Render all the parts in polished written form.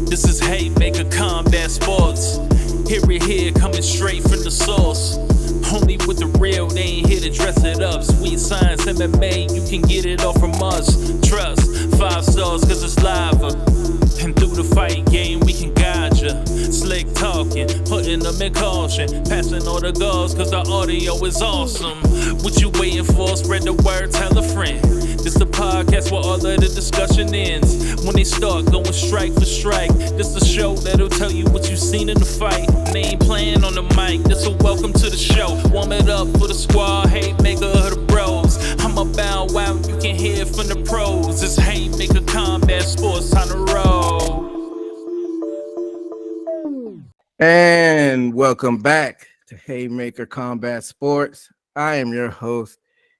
This is Haymaker Combat Sports. Hear it here, coming straight from the source. Only with the real, they ain't here to dress it up. Sweet science, MMA, you can get it all from us. Trust, 5 stars cause it's lava. And through the fight game, we can guide ya. Slick talking, putting them in caution. Passing all the guards cause the audio is awesome. What you waiting for? Spread the word, tell a friend. This the podcast where all of the discussion ends. When they start going strike for strike, this the show that'll tell you what you seen in the fight. They ain't playing on the mic, this a welcome to the show. Warm it up for the squad, Haymaker of the bros. I'm a bow wow, you can hear from the pros. It's Haymaker Combat Sports, time to roll. And welcome back to Haymaker Combat Sports. I am your host,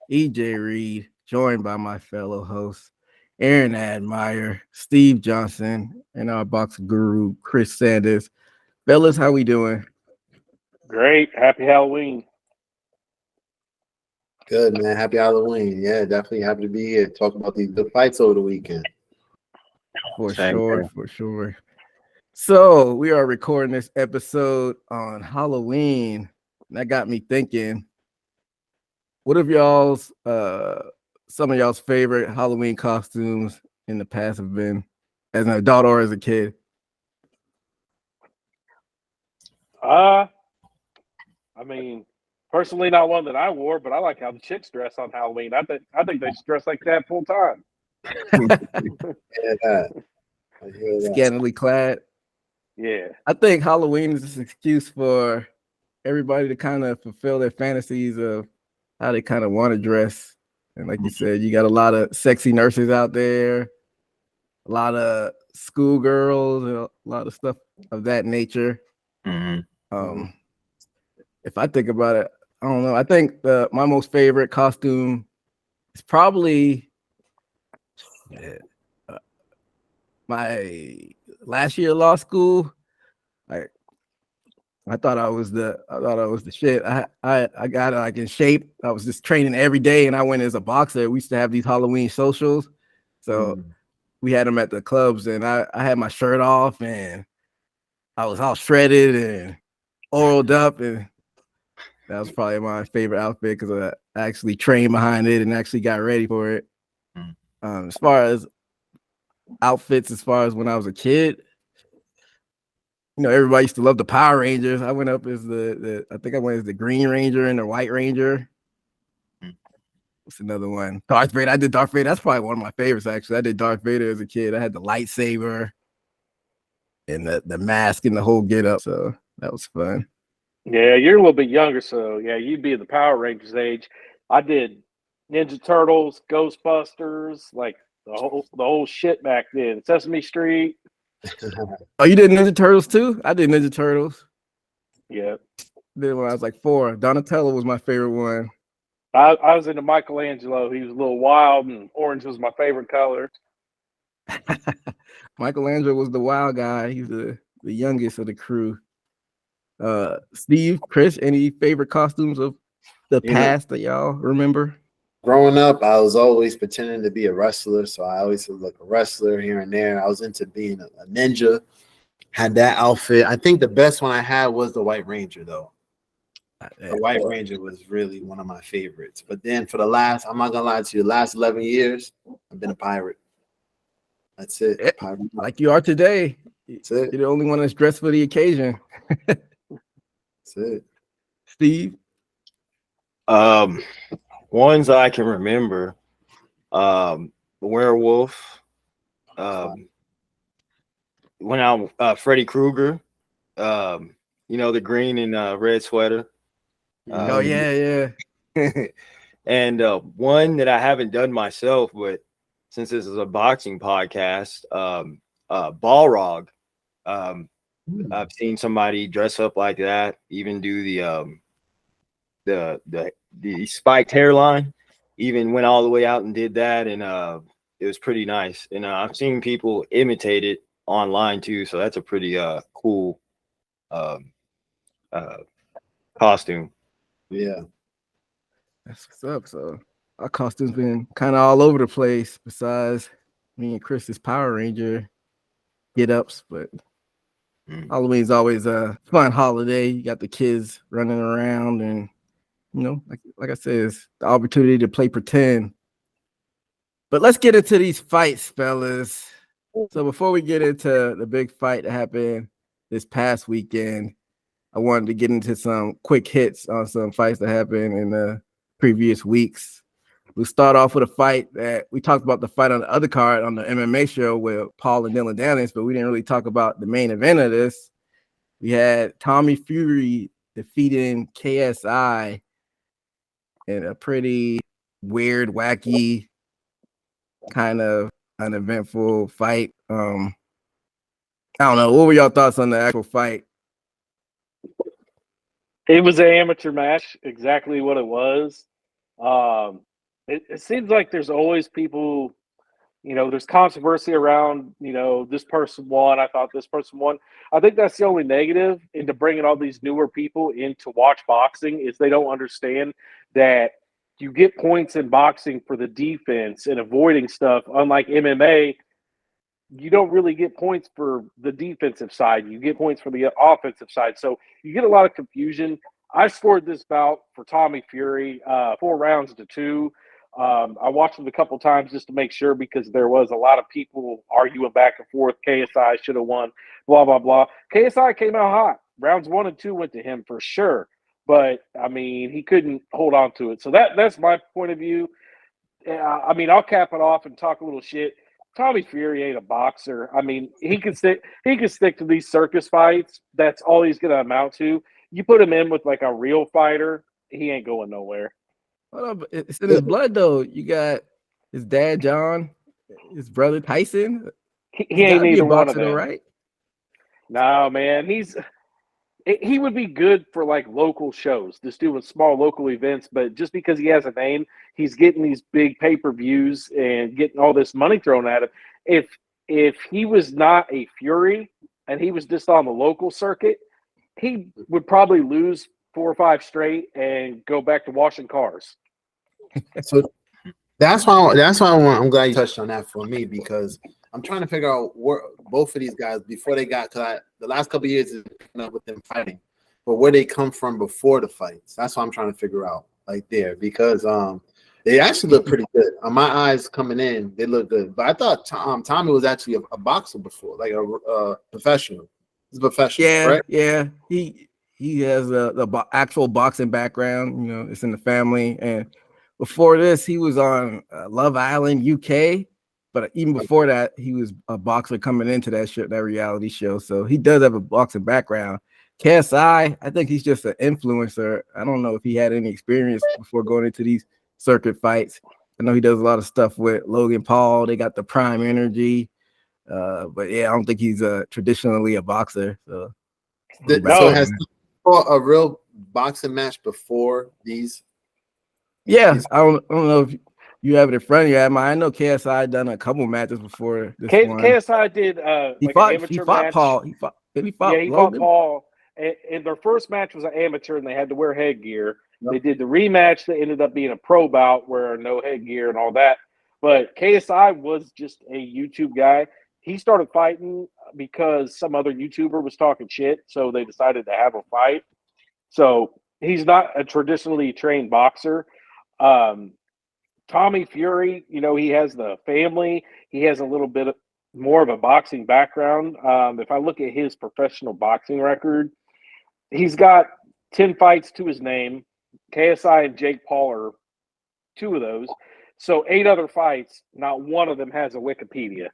EJ Reed, joined by my fellow hosts, Aaron Admire, Steve Johnson, and our boxing guru, Chris Sanders. Fellas, how we doing? Great. Happy Halloween. Good, man. Happy Halloween. Yeah, definitely happy to be here. Talk about these good fights over the weekend. For sure. So we are recording this episode on Halloween. And that got me thinking, what have y'all's some of y'all's favorite Halloween costumes in the past have been as an adult or as a kid? I mean, personally, not one that I wore, but I like how the chicks dress on Halloween. I think they should dress like that full time. I hear that. Scantily clad. Yeah. I think Halloween is an excuse for everybody to kind of fulfill their fantasies of how they kind of want to dress. And like you said, you got a lot of sexy nurses out there, a lot of schoolgirls, and a lot of stuff of that nature. If I think about it, I don't know. I think my most favorite costume is probably my last year of law school. I thought I was the shit. I got like in shape. I was just training every day, and I went as a boxer. We used to have these Halloween socials, so we had them at the clubs, and I had my shirt off, and I was all shredded and oiled up, and that was probably my favorite outfit because I actually trained behind it and actually got ready for it. As far as outfits, as far as when I was a kid, you know, everybody used to love the Power Rangers. I went up as I think I went as the Green Ranger and the White Ranger. What's another one? Darth Vader. I did Darth Vader. That's probably one of my favorites, actually. I did Darth Vader as a kid. I had the lightsaber and the mask and the whole get up. So that was fun. Yeah, you're a little bit younger, so yeah, you'd be the Power Rangers age. I did Ninja Turtles, Ghostbusters, like the whole shit back then. Sesame Street. Oh, you did Ninja Turtles too? I did Ninja Turtles. Yeah. Then when I was like 4, Donatello was my favorite one. I was into Michelangelo. He was a little wild, and orange was my favorite color. Michelangelo was the wild guy. He's the youngest of the crew. Steve, Chris, any favorite costumes of the past that y'all remember? Growing up, I was always pretending to be a wrestler, so I always would look a wrestler here and there. I was into being a ninja. Had that outfit. I think the best one I had was the White Ranger, though. The White Ranger was really one of my favorites. But then for I'm not gonna lie to you, the last 11 years, I've been a pirate. That's it. Pirate. Like you are today. That's it. You're the only one that's dressed for the occasion. That's it. Steve? Ones I can remember, werewolf, when Freddy Krueger, you know, the green and red sweater. Oh yeah. And one that I haven't done myself, but since this is a boxing podcast, Balrog. I've seen somebody dress up like that, even do the spiked hairline, even went all the way out and did that, and it was pretty nice. And I've seen people imitate it online too, so that's a pretty cool costume. Yeah, that's what's up. So our costumes been kind of all over the place. Besides me and Chris's Power Ranger get-ups, but Halloween's always a fun holiday. You got the kids running around, and like I said, it's the opportunity to play pretend. But let's get into these fights, fellas. So before we get into the big fight that happened this past weekend, I wanted to get into some quick hits on some fights that happened in the previous weeks. We'll start off with a fight that we talked about, the fight on the other card on the MMA show with Paul and Dylan Daniels, but we didn't really talk about the main event of this. We had Tommy Fury defeating KSI in a pretty weird, wacky, kind of uneventful fight. I don't know. What were y'all thoughts on the actual fight? It was an amateur match, exactly what it was. It seems like there's always people, there's controversy around, this person won. I thought this person won. I think that's the only negative into bringing all these newer people in to watch boxing is they don't understand that you get points in boxing for the defense and avoiding stuff. Unlike MMA, you don't really get points for the defensive side. You get points for the offensive side. So you get a lot of confusion. I scored this bout for Tommy Fury 4 rounds to 2. I watched it a couple times just to make sure because there was a lot of people arguing back and forth. KSI should have won, blah, blah, blah. KSI came out hot. Rounds 1 and 2 went to him for sure. But, he couldn't hold on to it. So that's my point of view. I'll cap it off and talk a little shit. Tommy Fury ain't a boxer. He can stick to these circus fights. That's all he's going to amount to. You put him in with like a real fighter, he ain't going nowhere. Hold on, it's in his blood though. You got his dad John, his brother Tyson. He ain't either one of them, them, right? No, man. He would be good for like local shows, just doing small local events. But just because he has a name, he's getting these big pay-per-views and getting all this money thrown at him. If he was not a Fury and he was just on the local circuit, he would probably lose 4 or 5 straight and go back to washing cars. So that's why I'm glad you touched on that for me, because I'm trying to figure out where both of these guys before they got, because the last couple of years is up with them fighting, but where they come from before the fights. That's what I'm trying to figure out right there, because they actually look pretty good. On my eyes coming in, they look good. But I thought Tommy was actually a boxer before, like a professional. He's a professional, right? Yeah. He has the actual boxing background. It's in the family. And before this, he was on Love Island UK. But even before that, he was a boxer coming into that reality show. So he does have a boxing background. KSI, I think he's just an influencer. I don't know if he had any experience before going into these circuit fights. I know he does a lot of stuff with Logan Paul. They got the Prime Energy. But yeah, I don't think he's traditionally a boxer. So has he fought a real boxing match before these? Yeah, I don't know if you have it in front of you. I know KSI done a couple matches before this one. KSI did he fought match. Paul. He fought Paul. And their first match was an amateur, and they had to wear headgear. Yep. They did the rematch that ended up being a pro bout where no headgear and all that. But KSI was just a YouTube guy. He started fighting because some other YouTuber was talking shit, so they decided to have a fight. So he's not a traditionally trained boxer. Tommy Fury, he has the family. He has a little bit more of a boxing background. If I look at his professional boxing record, he's got 10 fights to his name. KSI and Jake Paul are 2 of those. So 8 other fights, not one of them has a Wikipedia.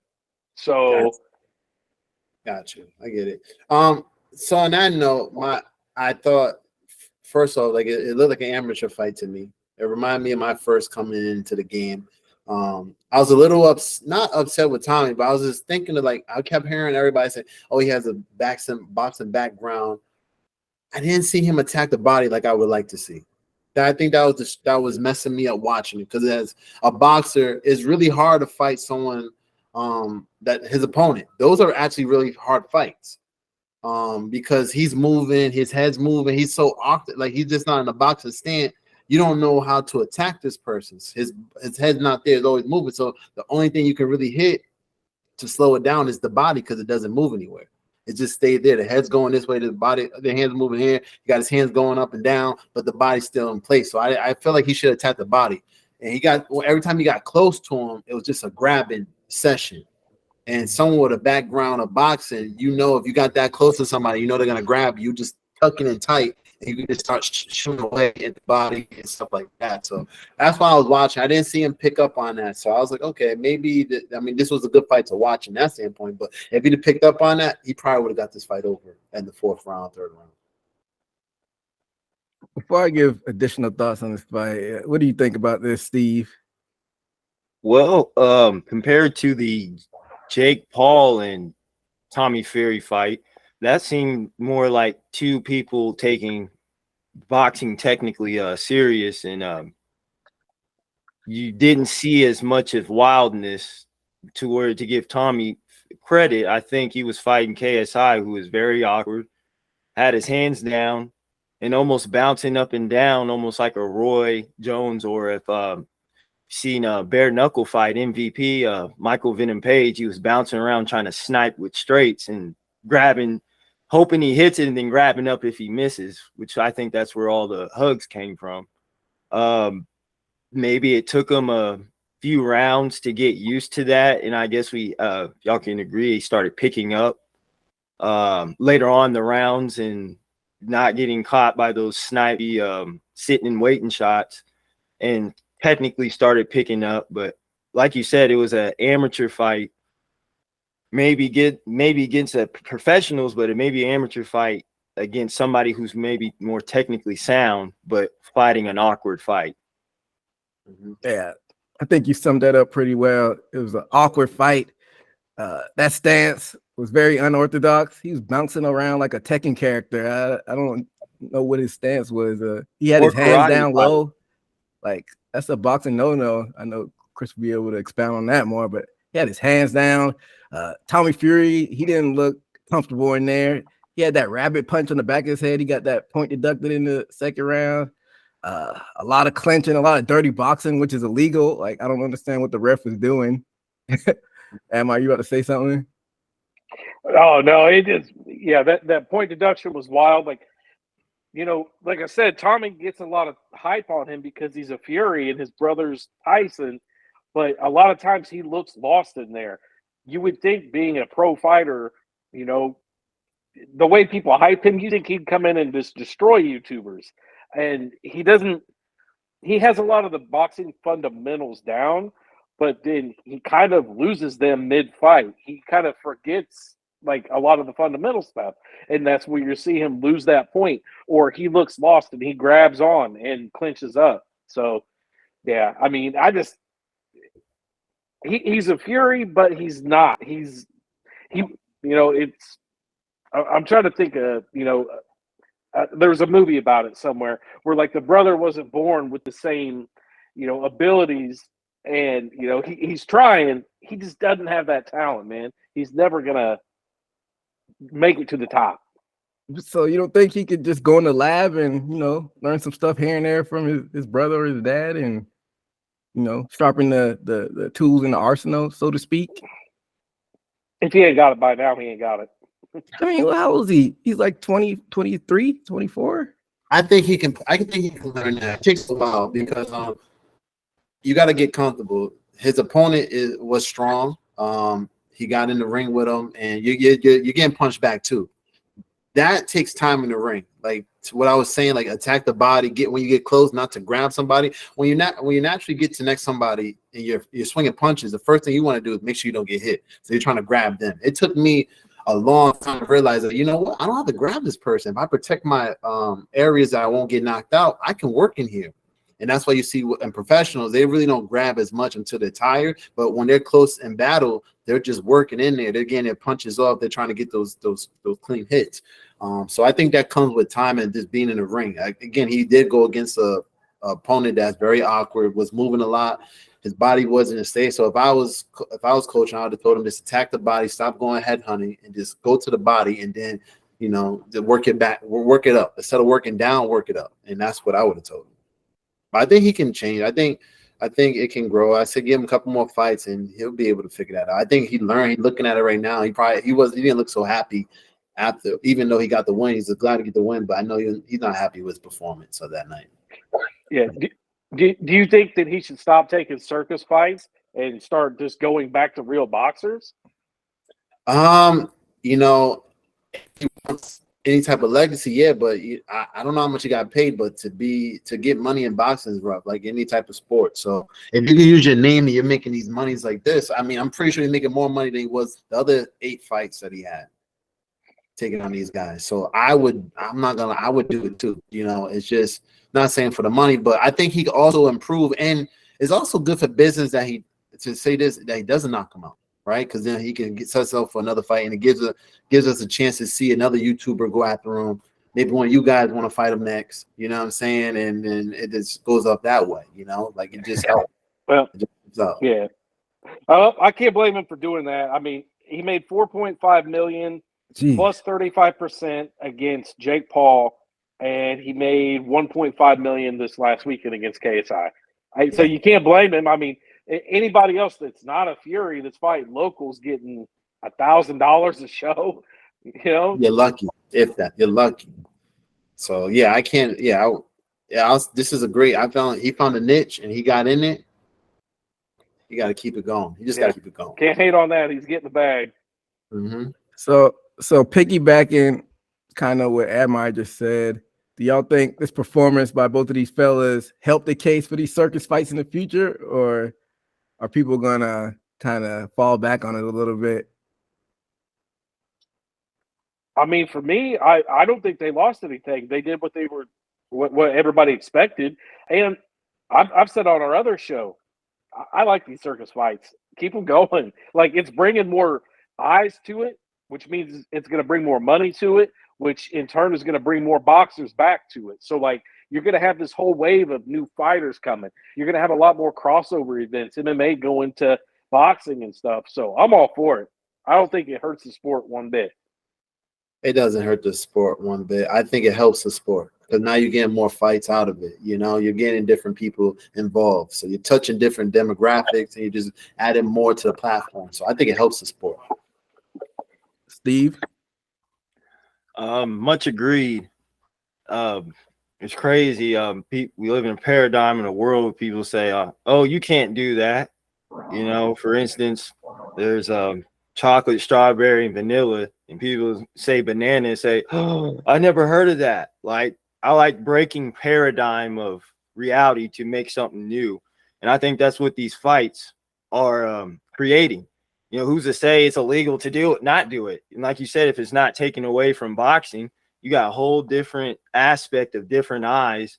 So got you. I get it. So on that note, I thought first off, like it looked like an amateur fight to me. It reminded me of my first coming into the game. I was a little not upset with Tommy, but I was just thinking of I kept hearing everybody say, "Oh, he has a boxing background." I didn't see him attack the body like I would like to see. I think that was messing me up watching it, because as a boxer, it's really hard to fight someone that his opponent. Those are actually really hard fights. Because he's moving, his head's moving, he's so awkward, like he's just not in a boxing stand. You don't know how to attack this person. His head's not there, it's always moving. So the only thing you can really hit to slow it down is the body, because it doesn't move anywhere. It just stayed there. The head's going this way, the body, the hands moving here. He got his hands going up and down, but the body's still in place. So I feel like he should attack the body. And every time he got close to him, it was just a grabbing session. And someone with a background of boxing, if you got that close to somebody, they're going to grab you, just tucking it tight, and you can just start shooting away in the body and stuff like that. So that's why I was watching. I didn't see him pick up on that. So I was like, okay, maybe this was a good fight to watch in that standpoint. But if he'd have picked up on that, he probably would have got this fight over in the fourth round, third round. Before I give additional thoughts on this fight, what do you think about this, Steve? Well, compared to the Jake Paul and Tommy Fury fight, that seemed more like two people taking boxing technically serious, and you didn't see as much of wildness to give Tommy credit. I think he was fighting KSI, who was very awkward, had his hands down and almost bouncing up and down, almost like a Roy Jones, or if seen a bare knuckle fight MVP, Michael Venom Page, he was bouncing around trying to snipe with straights and grabbing, hoping he hits it and then grabbing up if he misses, which I think that's where all the hugs came from. Maybe it took him a few rounds to get used to that, and I guess y'all can agree, he started picking up later on the rounds and not getting caught by those snipey sitting and waiting shots, and technically started picking up. But like you said, it was an amateur fight. Maybe against the professionals, but it may be an amateur fight against somebody who's maybe more technically sound, but fighting an awkward fight. Yeah, I think you summed that up pretty well. It was an awkward fight. That stance was very unorthodox. He was bouncing around like a Tekken character. I don't know what his stance was. He had his hands down low. Like, that's a boxing no-no. I know Chris will be able to expound on that more, but he had his hands down. Tommy Fury, he didn't look comfortable in there. He had that rabbit punch on the back of his head. He got that point deducted in the second round. A lot of clinching, a lot of dirty boxing, which is illegal. Like, I don't understand what the ref was doing. Am you about to say something? Oh no, it is. Yeah, that point deduction was wild. Like, like I said, Tommy gets a lot of hype on him because he's a Fury and his brother's Tyson, but a lot of times he looks lost in there. You would think, being a pro fighter, the way people hype him, you think he'd come in and just destroy YouTubers. And he doesn't. He has a lot of the boxing fundamentals down, but then he kind of loses them mid-fight. He kind of forgets like a lot of the fundamental stuff, and that's where you see him lose that point, or he looks lost and he grabs on and clinches up. So, yeah, I mean, he's a Fury, but he's not. I'm trying to think of, there's a movie about it somewhere where like the brother wasn't born with the same, abilities, and he's trying. He just doesn't have that talent, man. He's never gonna make it to the top. So you don't think he could just go in the lab and learn some stuff here and there from his brother or his dad, and sharpen the tools in the arsenal, so to speak? If he ain't got it by now, he ain't got it. I mean, how old is he? He's like 20, 23, 24. I think he can learn that. It takes a while because you got to get comfortable. His opponent was strong. He got in the ring with him, and you're getting punched back too. That takes time in the ring. Like what I was saying, like attack the body. When you get close, not to grab somebody. When you naturally get to next somebody and you're swinging punches, the first thing you want to do is make sure you don't get hit. So you're trying to grab them. It took me a long time to realize that, what, I don't have to grab this person. If I protect my areas that I won't get knocked out, I can work in here. And that's why you see in professionals, they really don't grab as much until they're tired. But when they're close in battle, they're just working in there. They're getting their punches off. They're trying to get those clean hits. So I think that comes with time and just being in the ring. Again, he did go against a opponent that's very awkward, was moving a lot. His body wasn't in state. So if I was coaching, I would have told him just attack the body, stop going head hunting, and just go to the body, and then work it back, work it up. Instead of working down, work it up. And that's what I would have told him. But I think he can change. I think I think it can grow. I said give him a couple more fights and he'll be able to figure that out. I think he learned. He's looking at it right now. He didn't look so happy after, even though he got the win. He's glad to get the win, but I know he's not happy with his performance of that night. Yeah. Do you think that he should stop taking circus fights and start just going back to real boxers? You know, he wants any type of legacy, yeah, but I don't know how much he got paid, but to get money in boxing is rough, like any type of sport. So if you can use your name and you're making these monies like this, I mean, I'm pretty sure he's making more money than he was the other 8 fights that he had taking on these guys. So I would do it too. You know, it's just not saying for the money, but I think he could also improve, and it's also good for business that he doesn't knock him out. Right, because then he can get himself for another fight, and it gives us a chance to see another YouTuber go after him. Maybe one of you guys want to fight him next. You know what I'm saying? And then it just goes up that way. You know, like it just helps. Well, yeah. I can't blame him for doing that. I mean, he made $4.5 million plus 35% against Jake Paul, and he made $1.5 million this last weekend against KSI. So you can't blame him. I mean, anybody else that's not a Fury that's fighting locals getting $1,000 a show, you know, you're lucky. If that, you're lucky. So yeah, I can't. Yeah, this is a great. He found a niche and he got in it. You got to keep it going. You just got to keep it going. Can't hate on that. He's getting the bag. Mm-hmm. So piggybacking kind of what Admire just said, do y'all think this performance by both of these fellas helped the case for these circus fights in the future, or are people gonna kind of fall back on it a little bit? I mean, for me, I don't think they lost anything. They did what everybody expected. And I've said on our other show, I like these circus fights. Keep them going. Like, it's bringing more eyes to it, which means it's going to bring more money to it, which in turn is going to bring more boxers back to it. So, like, you're going to have this whole wave of new fighters coming. You're going to have a lot more crossover events, MMA going to boxing and stuff. So I'm all for it. I don't think it hurts the sport one bit. It doesn't hurt the sport one bit. I think it helps the sport because now you're getting more fights out of it. You know, you're getting different people involved. So you're touching different demographics and you're just adding more to the platform. So I think it helps the sport. Steve? Much agreed. It's crazy. We live in a paradigm in a world where people say, oh, you can't do that. You know, for instance, there's chocolate, strawberry, and vanilla, and people say banana and say, oh, I never heard of that. Like, I like breaking paradigm of reality to make something new. And I think that's what these fights are creating. You know, who's to say it's illegal to do it, not do it? And like you said, if it's not taken away from boxing, you got a whole different aspect of different eyes.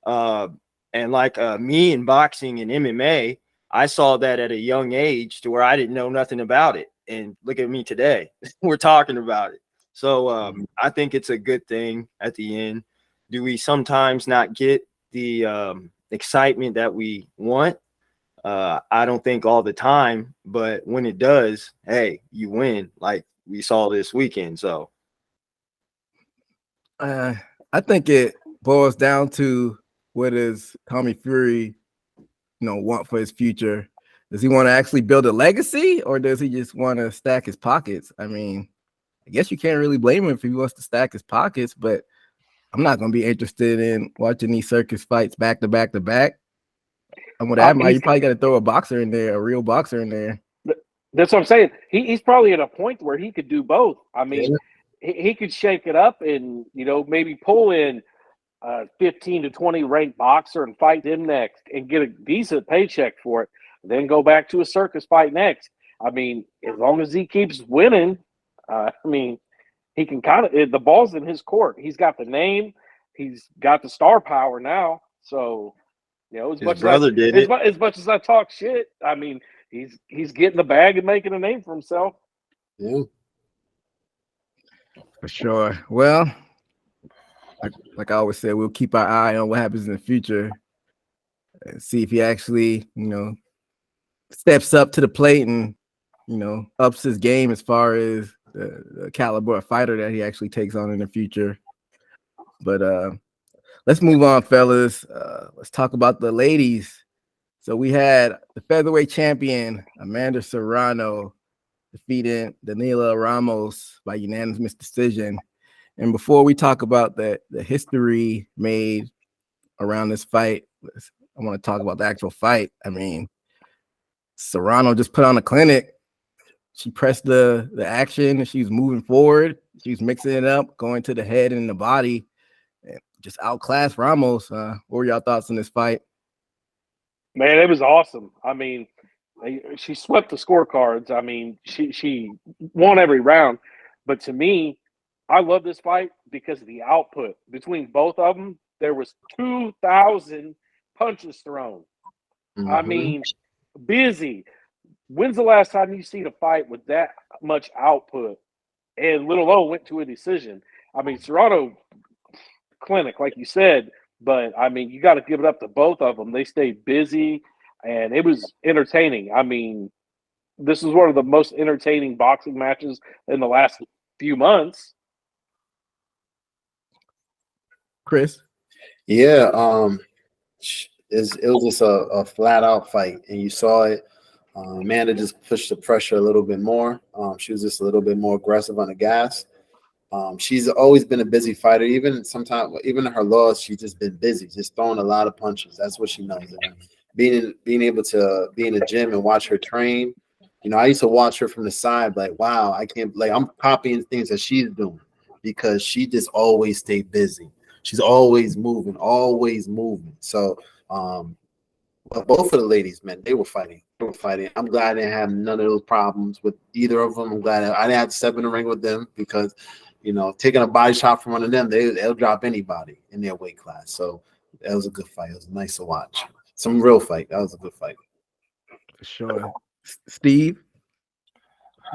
And like me in boxing and MMA, I saw that at a young age to where I didn't know nothing about it. And look at me today. We're talking about it. So I think it's a good thing at the end. Do we sometimes not get the excitement that we want? I don't think all the time, but when it does, hey, you win, like we saw this weekend. So I think it boils down to what does Tommy Fury, want for his future. Does he want to actually build a legacy, or does he just want to stack his pockets? I mean, I guess you can't really blame him if he wants to stack his pockets, but I'm not going to be interested in watching these circus fights back to back to back. And with that, you probably got to throw a boxer in there, a real boxer in there. That's what I'm saying. He's probably at a point where he could do both. I mean, he could shake it up and, maybe pull in 15 to 20 ranked boxer and fight him next and get a decent paycheck for it. Then go back to a circus fight next. I mean, as long as he keeps winning, he can the ball's in his court. He's got the name. He's got the star power now. So, as much as I talk shit, I mean, he's getting the bag and making a name for himself. Yeah. For sure. Well, like I always say, we'll keep our eye on what happens in the future and see if he actually, steps up to the plate and, ups his game as far as the caliber of fighter that he actually takes on in the future. But let's move on, fellas. Let's talk about the ladies. So we had the featherweight champion, Amanda Serrano, defeating Daniela Ramos by unanimous decision. And before we talk about the history made around this fight, I want to talk about the actual fight. I mean, Serrano just put on a clinic. She pressed the action. She's moving forward. She's mixing it up, going to the head and the body, and just outclassed Ramos. What were y'all thoughts on this fight? Man, it was awesome. I mean, she swept the scorecards. I mean, she won every round. But to me, I love this fight because of the output between both of them. There was 2,000 punches thrown. Mm-hmm. I mean, busy. When's the last time you seen a fight with that much output? And Little O went to a decision. I mean, Serrano clinic, like you said, but I mean, you got to give it up to both of them. They stayed busy, and it was entertaining. I mean, this is one of the most entertaining boxing matches in the last few months. Chris? Yeah, it was just a flat out fight, and you saw it. Amanda just pushed the pressure a little bit more. She was just a little bit more aggressive on the gas. She's always been a busy fighter. Even sometimes, even in her loss, she's just been busy, just throwing a lot of punches. That's what she knows. And being able to be in the gym and watch her train. You know, I used to watch her from the side, like, wow, I can't, like, I'm copying things that she's doing because she just always stayed busy. She's always moving, always moving. So, but both of the ladies, man, they were fighting. They were fighting. I'm glad I didn't have none of those problems with either of them. I'm glad I didn't have to step in the ring with them because, you know, taking a body shot from one of them, they'll drop anybody in their weight class. So that was a good fight. It was nice to watch. Some real fight. That was a good fight. For sure. Steve?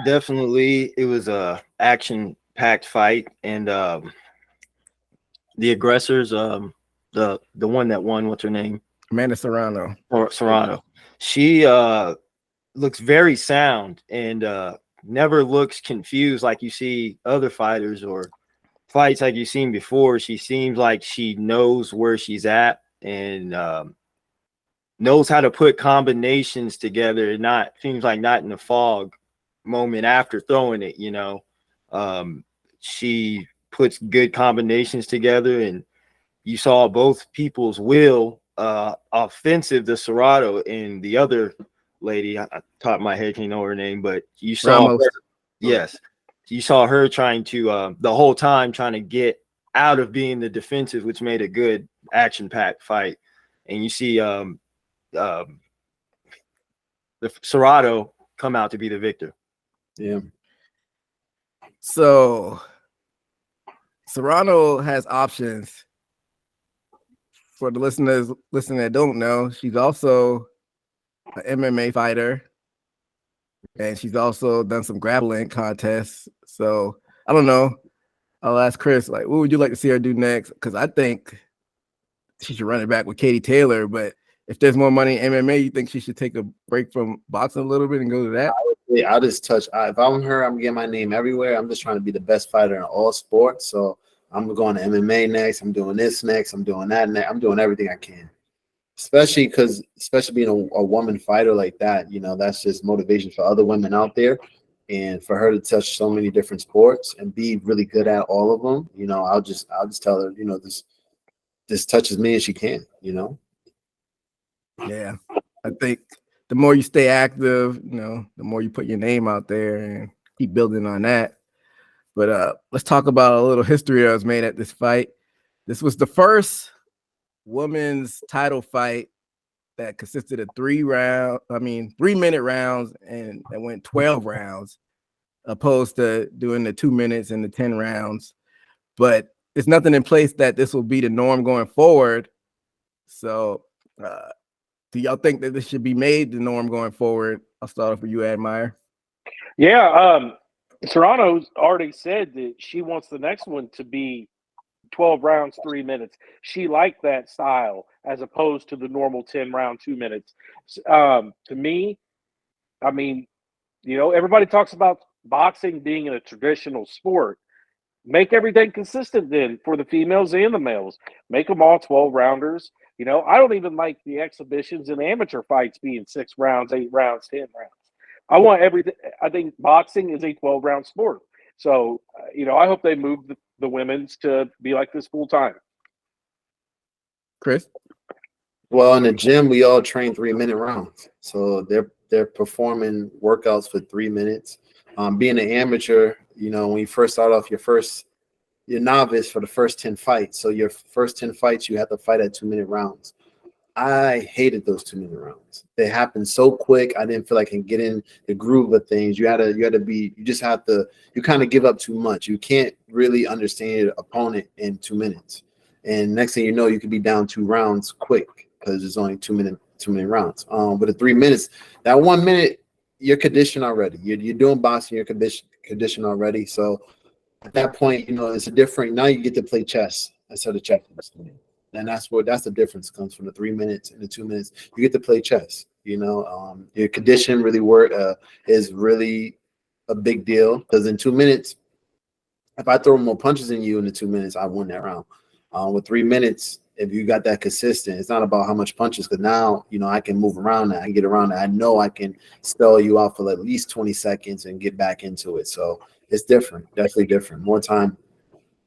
Definitely, it was a action-packed fight, and the aggressors, the one that won, what's her name? Amanda Serrano. Or Serrano. She looks very sound and never looks confused like you see other fighters or fights like you've seen before. She seems like she knows where she's at and knows how to put combinations together. And seems like not in the fog moment after throwing it, you know. She puts good combinations together, and you saw both people's will offensive to Serrano and the other lady. I top of my head, can't know her name, but you saw her, yes, you saw her trying to the whole time trying to get out of being the defensive, which made a good action-packed fight. And you see the Serrano come out to be the victor. Yeah. So Serrano has options. For the listeners listening that don't know, she's also an MMA fighter, and she's also done some grappling contests. So I don't know. I'll ask Chris, like, what would you like to see her do next? Because I think she should run it back with Katie Taylor. But if there's more money in MMA, you think she should take a break from boxing a little bit and go to that? I'll just touch. If I'm her, I'm getting my name everywhere. I'm just trying to be the best fighter in all sports. So I'm going to MMA next. I'm doing this next. I'm doing that next. I'm doing everything I can. Especially being a woman fighter like that, you know, that's just motivation for other women out there. And for her to touch so many different sports and be really good at all of them, you know, I'll just tell her, you know, this touches me and she can, you know. Yeah, I think the more you stay active, you know, the more you put your name out there and keep building on that. But let's talk about a little history that was made at this fight. This was the first women's title fight that consisted of 3-minute rounds, and that went 12 rounds, opposed to doing the 2 minutes and the 10 rounds. But there's nothing in place that this will be the norm going forward. So do y'all think that this should be made the norm going forward? I'll start off with you, Admire. Yeah, Serrano's already said that she wants the next one to be 12 rounds, 3 minutes. She liked that style as opposed to the normal 10-round, 2 minutes. To me, I mean, you know, everybody talks about boxing being a traditional sport. Make everything consistent then for the females and the males. Make them all 12 rounders. I don't even like the exhibitions and amateur fights being 6 rounds, 8 rounds, 10 rounds. I want everything. I think boxing is a 12-round sport. So, I hope they move the women's to be like this full time. Chris? Well, in the gym, we all train 3-minute rounds. So they're performing workouts for 3 minutes. Being an amateur, when you first start off you're novice for the first 10 fights. So your first 10 fights, you have to fight at 2-minute rounds. I hated those 2-minute rounds. They happened so quick. I didn't feel like I can get in the groove of things. You kind of give up too much. You can't really understand your opponent in 2 minutes. And next thing you know, you could be down 2 rounds quick because it's only 2-minute rounds. But at 3 minutes, that 1 minute, you're conditioned already. You're doing boxing, you're conditioned already. So at that point, it's a different. Now you get to play chess instead of checkers. And that's the difference comes from the 3 minutes and the 2 minutes. You get to play chess. Your condition really is really a big deal because in 2 minutes, if I throw more punches in you in the 2 minutes, I win that round. With 3 minutes, if you got that consistent, it's not about how much punches. Because now, I can move around that. I can get around that. I know I can spell you out for at least 20 seconds and get back into it. So it's different, definitely different. More time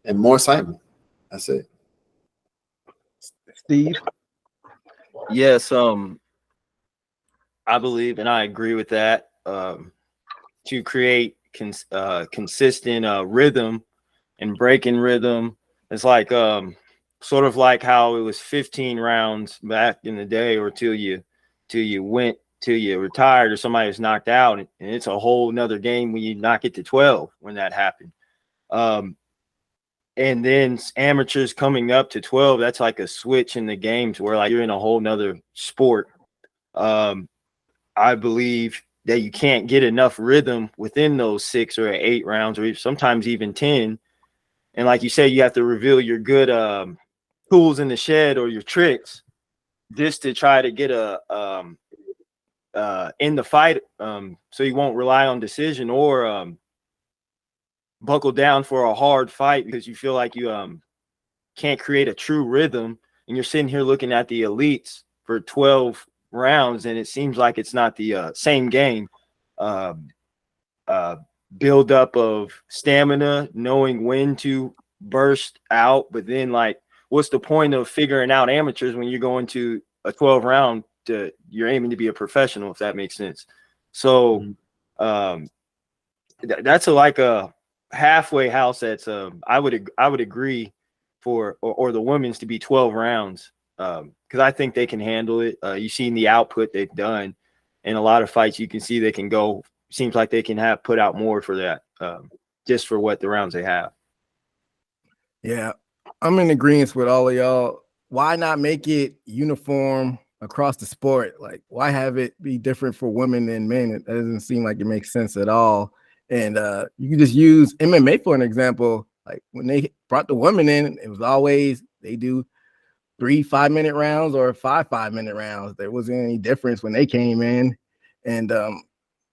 and more excitement. That's it. Steve? Yes, I believe and I agree with that. To create consistent rhythm and breaking rhythm, it's like sort of like how it was 15 rounds back in the day, or till you retired or somebody was knocked out, and it's a whole nother game when you knock it to 12 when that happened. And then amateurs coming up to 12, that's like a switch in the game to where like you're in a whole nother sport. I believe that you can't get enough rhythm within those 6 or 8 rounds, or sometimes even 10. And like you say, you have to reveal your good tools in the shed or your tricks just to try to get in the fight, so you won't rely on decision or buckle down for a hard fight because you feel like you can't create a true rhythm, and you're sitting here looking at the elites for 12 rounds and it seems like it's not the same game. Build up of stamina, knowing when to burst out, but then like what's the point of figuring out amateurs when you're going to a 12 round you're aiming to be a professional, if that makes sense. So that's like a halfway house. That's I would agree for or the women's to be 12 rounds because I think they can handle it. You've seen the output they've done in a lot of fights. You can see they can go. Seems like they can have put out more for that just for what the rounds they have. Yeah, I'm in agreement with all of y'all. Why not make it uniform across the sport? Like, why have it be different for women than men? It doesn't seem like it makes sense at all. And you can just use MMA for an example. Like when they brought the women in, it was always they do 3 5-minute rounds or 5 5-minute rounds. There wasn't any difference when they came in. And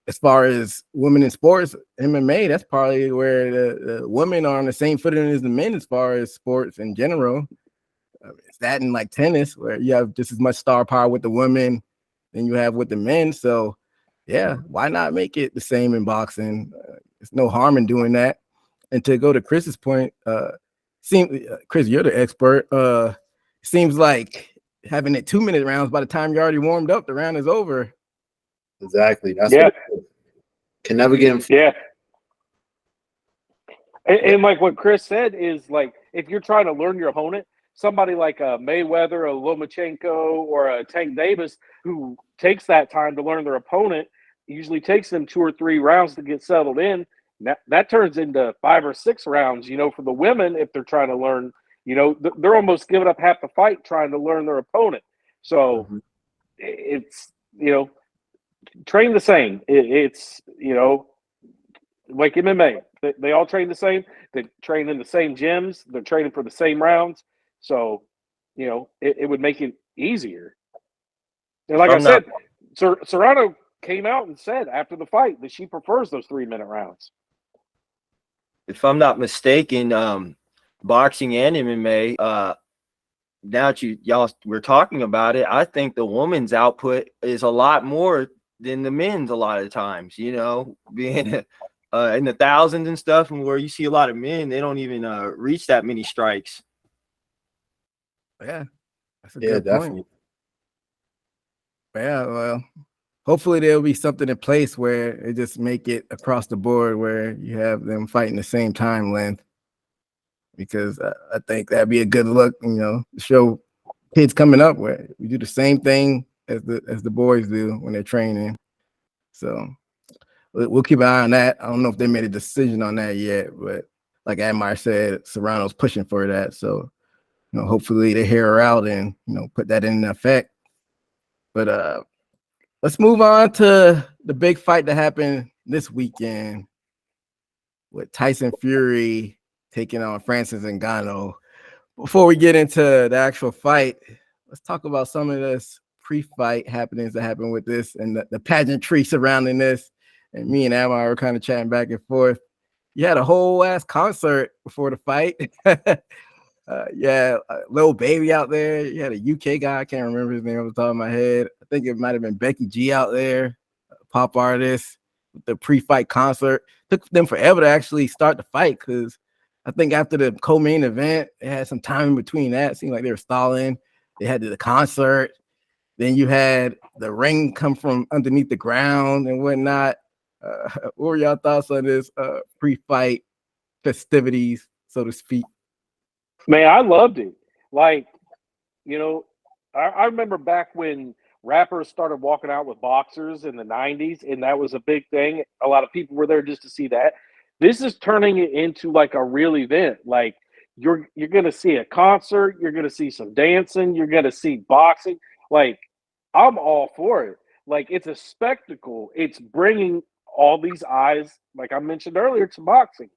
as far as women in sports, MMA, that's probably where the women are on the same footing as the men as far as sports in general. It's that in like tennis, where you have just as much star power with the women than you have with the men. So, yeah, why not make it the same in boxing? There's no harm in doing that. And to go to Chris's point, Chris, you're the expert. Seems like having it 2-minute rounds, by the time you're already warmed up, the round is over. Exactly. That's what can never get him. Yeah. And like what Chris said is like if you're trying to learn your opponent, somebody like a Mayweather, a Lomachenko, or a Tank Davis who takes that time to learn their opponent, usually takes them 2 or 3 rounds to get settled in. That turns into 5 or 6 rounds, for the women, if they're trying to learn, they're almost giving up half the fight trying to learn their opponent. So it's, train the same. It's, like MMA, they all train the same. They train in the same gyms. They're training for the same rounds. So, it would make it easier. And like I said, Serrano came out and said after the fight that she prefers those 3-minute rounds. If I'm not mistaken, boxing and MMA, now that y'all were talking about it, I think the woman's output is a lot more than the men's a lot of times, you know, being in the thousands and stuff, and where you see a lot of men, they don't even reach that many strikes. Yeah, that's a Yeah, good definitely. point. Yeah, well, hopefully there'll be something in place where it just make it across the board where you have them fighting the same time length, because I think that'd be a good look, you know, to show kids coming up where we do the same thing as the boys do when they're training. So we'll keep an eye on that. I don't know if they made a decision on that yet, but like Admire said, Serrano's pushing for that. So, you know, hopefully they hear her out and, you know, put that in effect. But let's move on to the big fight that happened this weekend with Tyson Fury taking on Francis Ngannou. Before we get into the actual fight, let's talk about some of this pre-fight happenings that happened with this and the pageantry surrounding this. And me and Admire were kind of chatting back and forth. You had a whole ass concert before the fight. Yeah, Lil Baby out there. You had a UK guy. I can't remember his name off the top of my head. I think it might have been Becky G out there, pop artist. The pre-fight concert took them forever to actually start the fight because I think after the co-main event, they had some time in between that. It seemed like they were stalling. They had the concert. Then you had the ring come from underneath the ground and whatnot. What were y'all thoughts on this pre-fight festivities, so to speak? Man, I loved it. Like, you know, I remember back when rappers started walking out with boxers in the 90s, and that was a big thing. A lot of people were there just to see that. This is turning it into like a real event. Like you're gonna see a concert, you're gonna see some dancing, you're gonna see boxing. Like I'm all for it. Like it's a spectacle. It's bringing all these eyes, like I mentioned earlier, to boxing.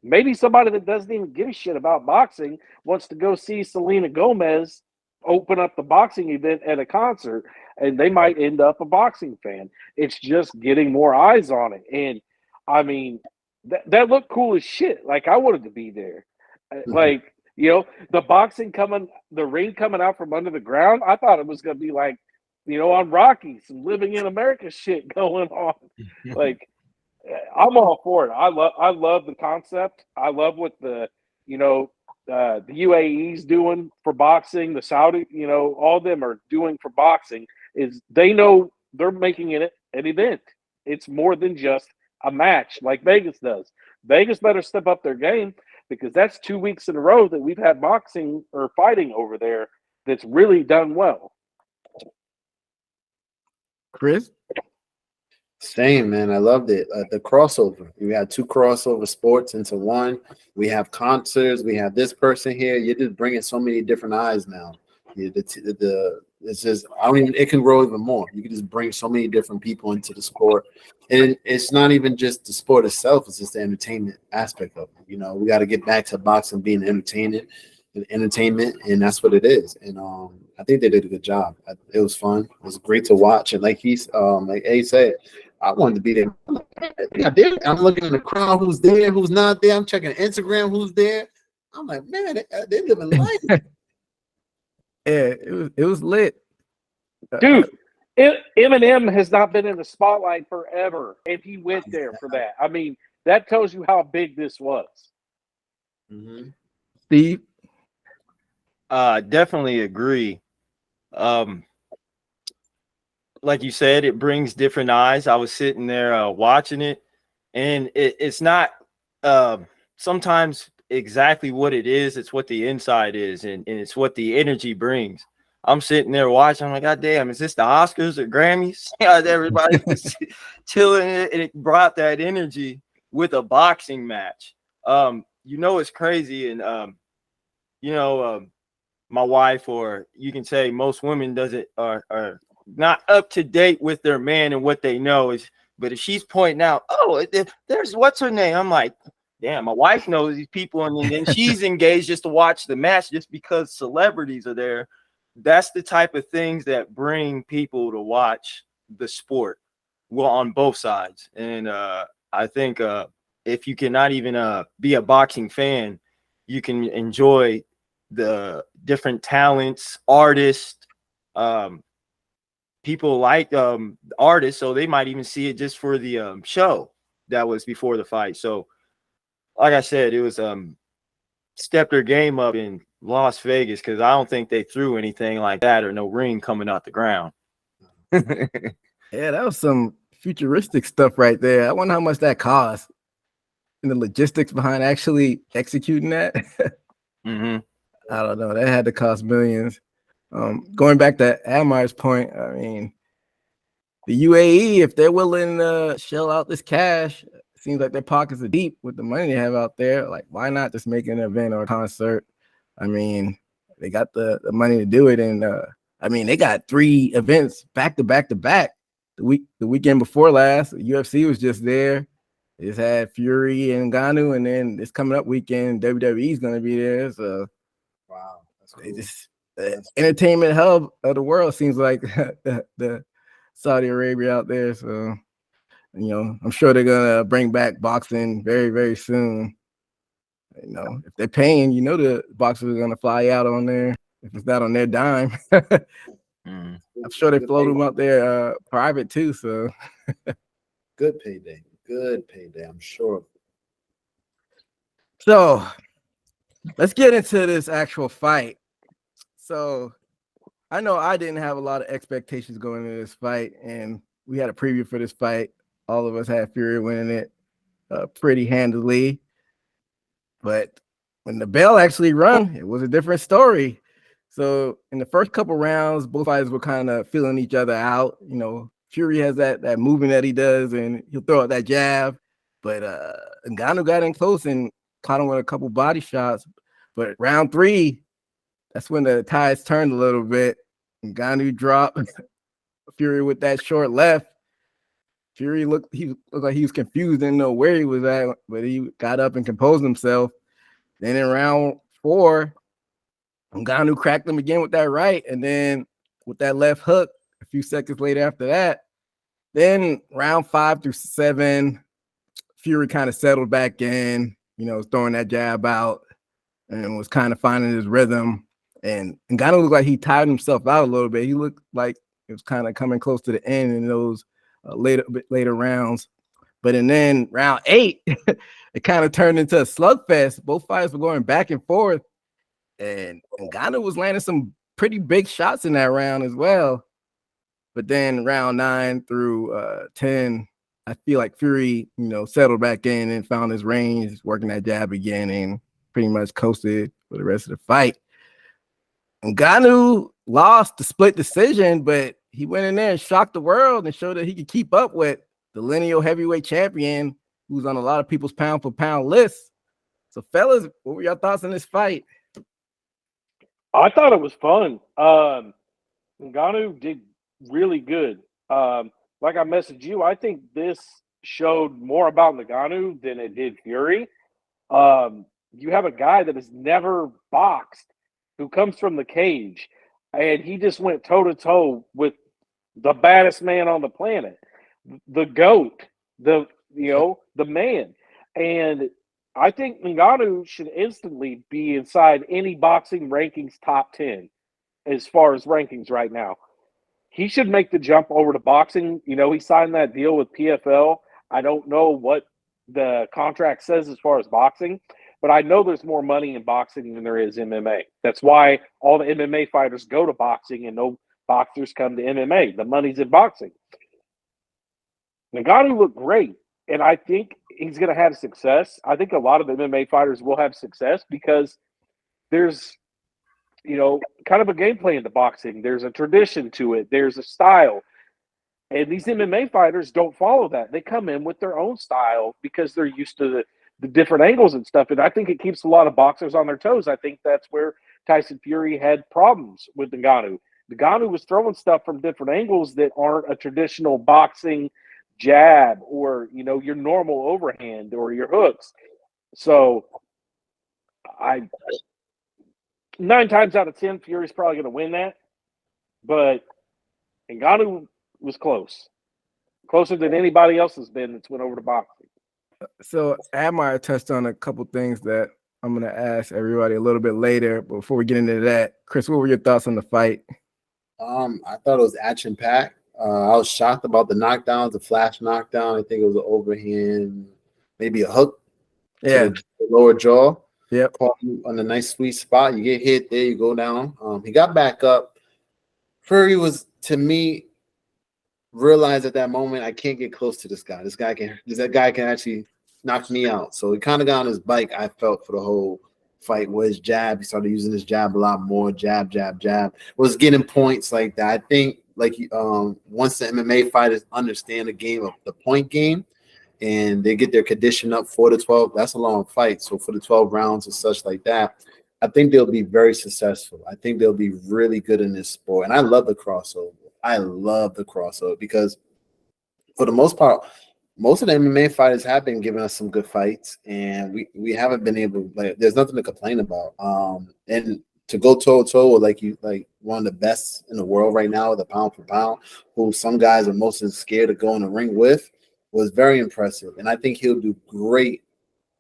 Maybe somebody that doesn't even give a shit about boxing wants to go see Selena Gomez open up the boxing event at a concert, and they might end up a boxing fan. It's just getting more eyes on it. And I mean, that looked cool as shit. Like I wanted to be there. Like, you know, the ring coming out from under the ground. I thought it was going to be like, you know, on Rocky, some Living in America shit going on. Like, I'm all for it. I love the concept. I love what the UAE's doing for boxing. The Saudi, you know, all of them are doing for boxing. Is they know they're making it an event. It's more than just a match like Vegas does. Vegas better step up their game because that's 2 weeks in a row that we've had boxing or fighting over there that's really done well. Chris? Same, man. I loved it. The crossover. We had two crossover sports into one. We have concerts. We have this person here. You're just bringing so many different eyes now. It's just I don't even. It can grow even more. You can just bring so many different people into the sport, and it's not even just the sport itself. It's just the entertainment aspect of it. You know, we got to get back to boxing being entertainment, and that's what it is. And I think they did a good job. It was fun. It was great to watch, and like A said, I wanted to be there. I'm looking in the crowd, who's there, who's not there. I'm checking Instagram, who's there. I'm like, man, they living life. Yeah, it was lit. Dude, Eminem has not been in the spotlight forever, and he went there for that. I mean, that tells you how big this was. Mm-hmm. Steve? Definitely agree. Like you said, it brings different eyes. I was sitting there watching it, and it's not sometimes exactly what it is. It's what the inside is, and it's what the energy brings. I'm sitting there watching. I'm like, God damn, is this the Oscars or Grammys? Everybody's just chilling, and it brought that energy with a boxing match. You know, it's crazy, and my wife, or you can say most women are not up to date with their man and what they know is, but if she's pointing out, oh, there's what's her name, I'm like, damn, my wife knows these people, and then she's engaged just to watch the match just because celebrities are there. That's the type of things that bring people to watch the sport, well, on both sides. And I think if you cannot even be a boxing fan, you can enjoy the different talents, artists, people like artists, so they might even see it just for the show that was before the fight. So like I said, it was stepped their game up in Las Vegas, because I don't think they threw anything like that or no ring coming out the ground. Yeah, that was some futuristic stuff right there. I wonder how much that cost and the logistics behind actually executing that. Mm-hmm. I don't know. That had to cost millions. Going back to Amar's point, I mean, the UAE, if they're willing to shell out this cash, it seems like their pockets are deep with the money they have out there. Like, why not just make an event or a concert? I mean, they got the money to do it. And I mean, they got 3 events back to back to back. The weekend before last, the UFC was just there. They just had Fury and Ngannou, and then this coming up weekend, WWE is going to be there. So, Wow, that's cool. they just entertainment hub of the world seems like the Saudi Arabia out there. So, you know, I'm sure they're gonna bring back boxing very, very soon. You know, if they're paying, you know, the boxers are gonna fly out on there if it's not on their dime. Mm-hmm. I'm sure they float them out there private too. So Good payday. Good payday, I'm sure. So let's get into this actual fight. So I know I didn't have a lot of expectations going into this fight, and we had a preview for this fight. All of us had Fury winning it pretty handily. But when the bell actually rung, it was a different story. So in the first couple rounds, both fighters were kind of feeling each other out. You know, Fury has that movement that he does, and he'll throw out that jab. But Ngannou got in close and caught him with a couple body shots. But round 3, that's when the tides turned a little bit. Ngannou dropped Fury with that short left. Fury looked like he was confused, didn't know where he was at, but he got up and composed himself. Then in round 4, Ngannou cracked him again with that right, and then with that left hook a few seconds later after that. Then round 5 through 7, Fury kind of settled back in, you know, throwing that jab out and was kind of finding his rhythm. And Ngannou looked like he tired himself out a little bit. He looked like it was kind of coming close to the end in those later rounds. But and then round 8, it kind of turned into a slugfest. Both fighters were going back and forth. And Ngannou was landing some pretty big shots in that round as well. But then round 9 through 10, I feel like Fury, you know, settled back in and found his range, working that jab again, and pretty much coasted for the rest of the fight. Ngannou lost the split decision, but he went in there and shocked the world and showed that he could keep up with the lineal heavyweight champion, who's on a lot of people's pound for pound lists. So, fellas, what were your thoughts on this fight? I thought it was fun. Ngannou did really good. Like I messaged you, I think this showed more about Ngannou than it did Fury. You have a guy that has never boxed, who comes from the cage, and he just went toe-to-toe with the baddest man on the planet, the GOAT, the man. And I think Ngannou should instantly be inside any boxing rankings top 10 as far as rankings right now. He should make the jump over to boxing. You know, he signed that deal with PFL. I don't know what the contract says as far as boxing, but I know there's more money in boxing than there is MMA. That's why all the MMA fighters go to boxing and no boxers come to MMA. The money's in boxing. Ngannou looked great, and I think he's going to have success. I think a lot of the MMA fighters will have success because there's, you know, kind of a game plan to boxing. There's a tradition to it. There's a style. And these MMA fighters don't follow that. They come in with their own style because they're used to the different angles and stuff. And I think it keeps a lot of boxers on their toes. I think that's where Tyson Fury had problems with Ngannou. Ngannou was throwing stuff from different angles that aren't a traditional boxing jab or, you know, your normal overhand or your hooks. So 9 times out of 10, Fury's probably going to win that. But Ngannou was close. Closer than anybody else has been that's went over to boxing. So Admire touched on a couple things that I'm gonna ask everybody a little bit later. But before we get into that, Chris, what were your thoughts on the fight? I thought it was action packed. I was shocked about the knockdowns, the flash knockdown. I think it was an overhand, maybe a hook Yeah. to the lower jaw. Yep. Caught you on a nice sweet spot. You get hit there, you go down. He got back up. Fury was, to me, realized at that moment, I can't get close to this guy. That guy can actually knock me out. So he kind of got on his bike, I felt, for the whole fight, was his jab. He started using his jab a lot more. Jab. Was getting points like that. I think once the MMA fighters understand the game of the point game and they get their condition up for the 12, that's a long fight. So for the 12 rounds and such like that, I think they'll be very successful. I think they'll be really good in this sport. And I love the crossover. Because for the most part, most of the MMA fighters have been giving us some good fights, and we haven't been able, there's nothing to complain about. And to go toe to toe with one of the best in the world right now, the pound for pound, who some guys are mostly scared to go in the ring with, was very impressive. And I think he'll do great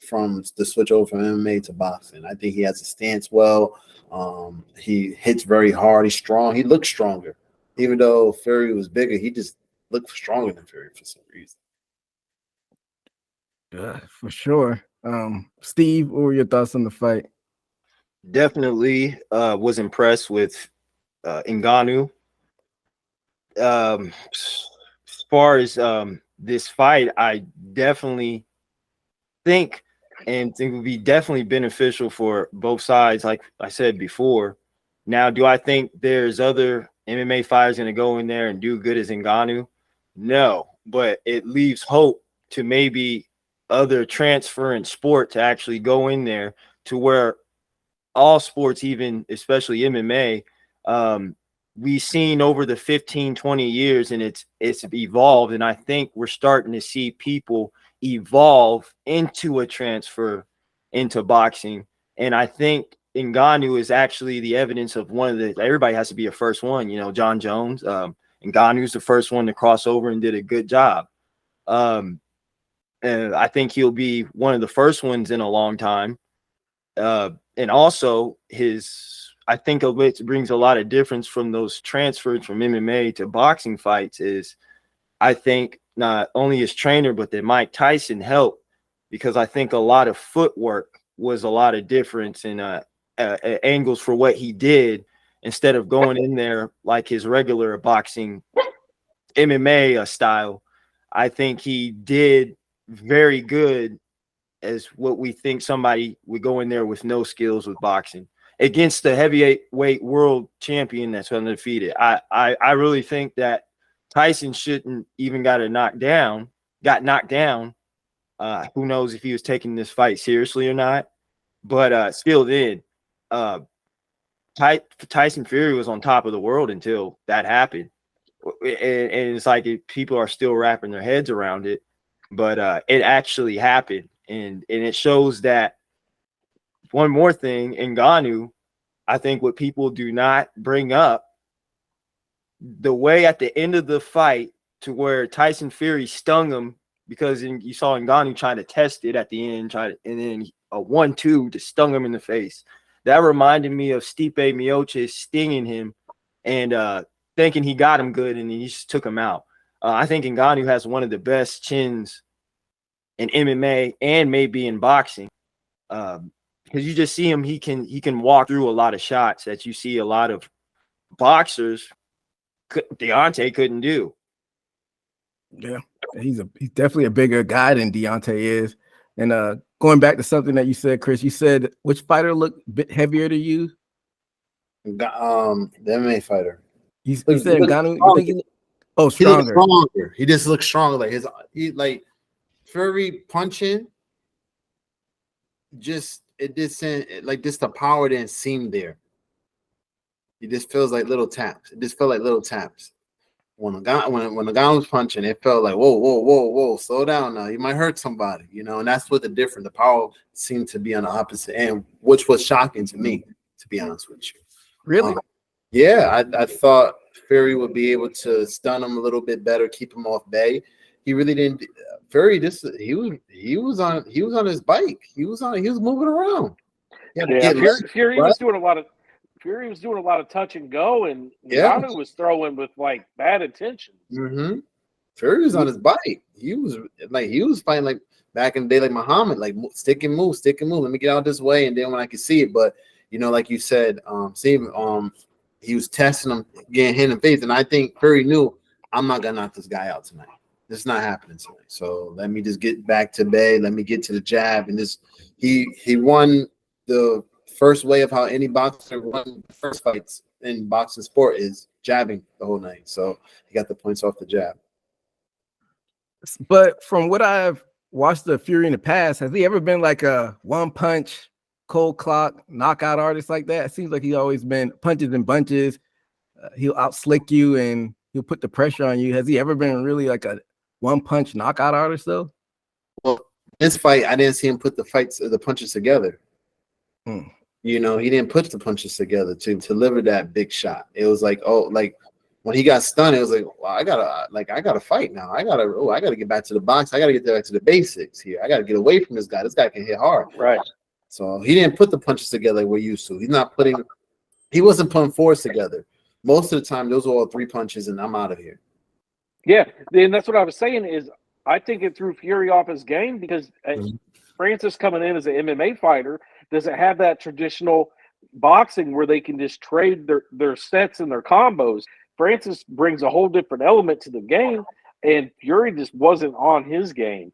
from the switch over from MMA to boxing. I think he has a stance well. He hits very hard. He's strong. He looks stronger. Even though Fury was bigger, he just looked stronger than Fury for some reason. Yeah, for sure. Steve, what were your thoughts on the fight? Definitely was impressed with Ngannou. As far as this fight, I definitely think it would be definitely beneficial for both sides, like I said before. Now, do I think there's other MMA fighters going to go in there and do good as Ngannou? No, but it leaves hope to maybe other transference sport to actually go in there, to where all sports, even especially MMA, we've seen over the 15, 20 years, and it's evolved. And I think we're starting to see people evolve into a transfer into boxing. And I think Ngannou is actually the evidence of everybody has to be a first one, John Jones. Ngannou's the first one to cross over and did a good job. And I think he'll be one of the first ones in a long time. And also I think it brings a lot of difference from those transfers from MMA to boxing fights is, I think, not only his trainer, but that Mike Tyson helped, because I think a lot of footwork was a lot of difference in angles for what he did, instead of going in there like his regular boxing MMA style. I think he did very good as what we think somebody would go in there with no skills with boxing against the heavyweight world champion that's undefeated. I really think that Tyson shouldn't even got knocked down. Who knows if he was taking this fight seriously or not? But still, then Tyson Fury was on top of the world until that happened, and it's like people are still wrapping their heads around it. But it actually happened, and it shows that. One more thing, Ngannou, I think what people do not bring up, the way at the end of the fight to where Tyson Fury stung him, because you saw Ngannou trying to test it at the end, and then a 1-2 to stung him in the face. That reminded me of Stipe Miocic stinging him and thinking he got him good, and he just took him out. I think Ngannou has one of the best chins in MMA and maybe in boxing, because you just see him. He can walk through a lot of shots that you see a lot of boxers Deontay couldn't do. Yeah, he's definitely a bigger guy than Deontay is. And going back to something that you said, Chris, you said which fighter looked a bit heavier to you? The MMA fighter. You said Ngannou. You think stronger. He looks stronger. He just looks stronger. Like Fury punching. Just the power didn't seem there. It just feels like little taps. It just felt like little taps. When the guy was punching, it felt like whoa, slow down now. You might hurt somebody, and that's what the difference. The power seemed to be on the opposite end, which was shocking to me, to be honest with you. Really? Yeah, I thought Fury would be able to stun him a little bit better, keep him off bay. He really didn't. Fury, he was on his bike. He was moving around. Yeah, Fury was doing a lot of touch and go, and Ngannou was throwing with like bad intentions. Mm-hmm. Fury was on his bike. He was fighting like back in the day, like Muhammad, like stick and move. Let me get out this way, and then when I could see it, but like you said, he was testing him, getting hit in the face, and I think Fury knew I'm not gonna knock this guy out tonight. This is not happening tonight. So let me just get back to bay. Let me get to the jab, and he won the first way of how any boxer won the first fights in boxing sport is jabbing the whole night. So he got the points off the jab. But from what I've watched the Fury in the past, has he ever been like a one punch, cold clock, knockout artist like that? It seems like he's always been punches and bunches. He'll outslick you and he'll put the pressure on you. Has he ever been really like a one punch knockout artist though? Well, this fight, I didn't see him put the punches together. He didn't put the punches together to deliver that big shot. It was like, when he got stunned, it was like, well, I gotta fight now. I gotta get back to the box. I gotta get back to the basics here. I gotta get away from this guy. This guy can hit hard. Right. So he didn't put the punches together like we're used to. He wasn't putting fours together. Most of the time, those were all 3 punches, and I'm out of here. Yeah, and that's what I was saying is I think it threw Fury off his game because Francis coming in as an MMA fighter doesn't have that traditional boxing where they can just trade their sets and their combos. Francis brings a whole different element to the game, and Fury just wasn't on his game.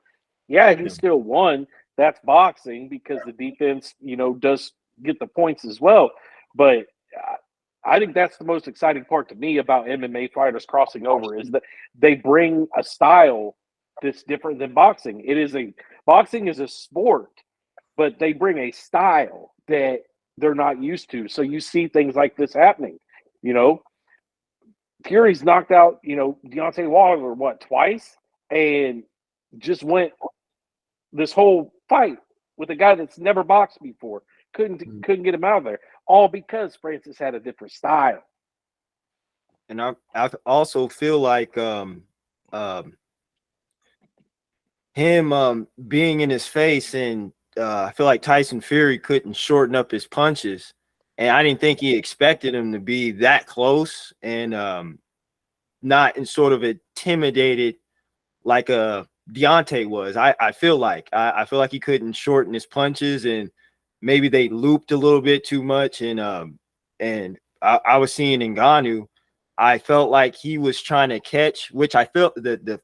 Yeah, he still won. That's boxing because the defense, does get the points as well. But I think that's the most exciting part to me about MMA fighters crossing over is that they bring a style that's different than boxing. Boxing is a sport, but they bring a style that they're not used to. So you see things like this happening, Fury's knocked out, Deontay Wilder, twice? And just went this whole fight with a guy that's never boxed before. Couldn't get him out of there. All because Francis had a different style. And I also feel like him being in his face, and I feel like Tyson Fury couldn't shorten up his punches. And I didn't think he expected him to be that close and not in sort of intimidated like Deontay was. I feel like he couldn't shorten his punches, and maybe they looped a little bit too much. And I was seeing Ngannou. I felt like he was trying to catch, which I felt the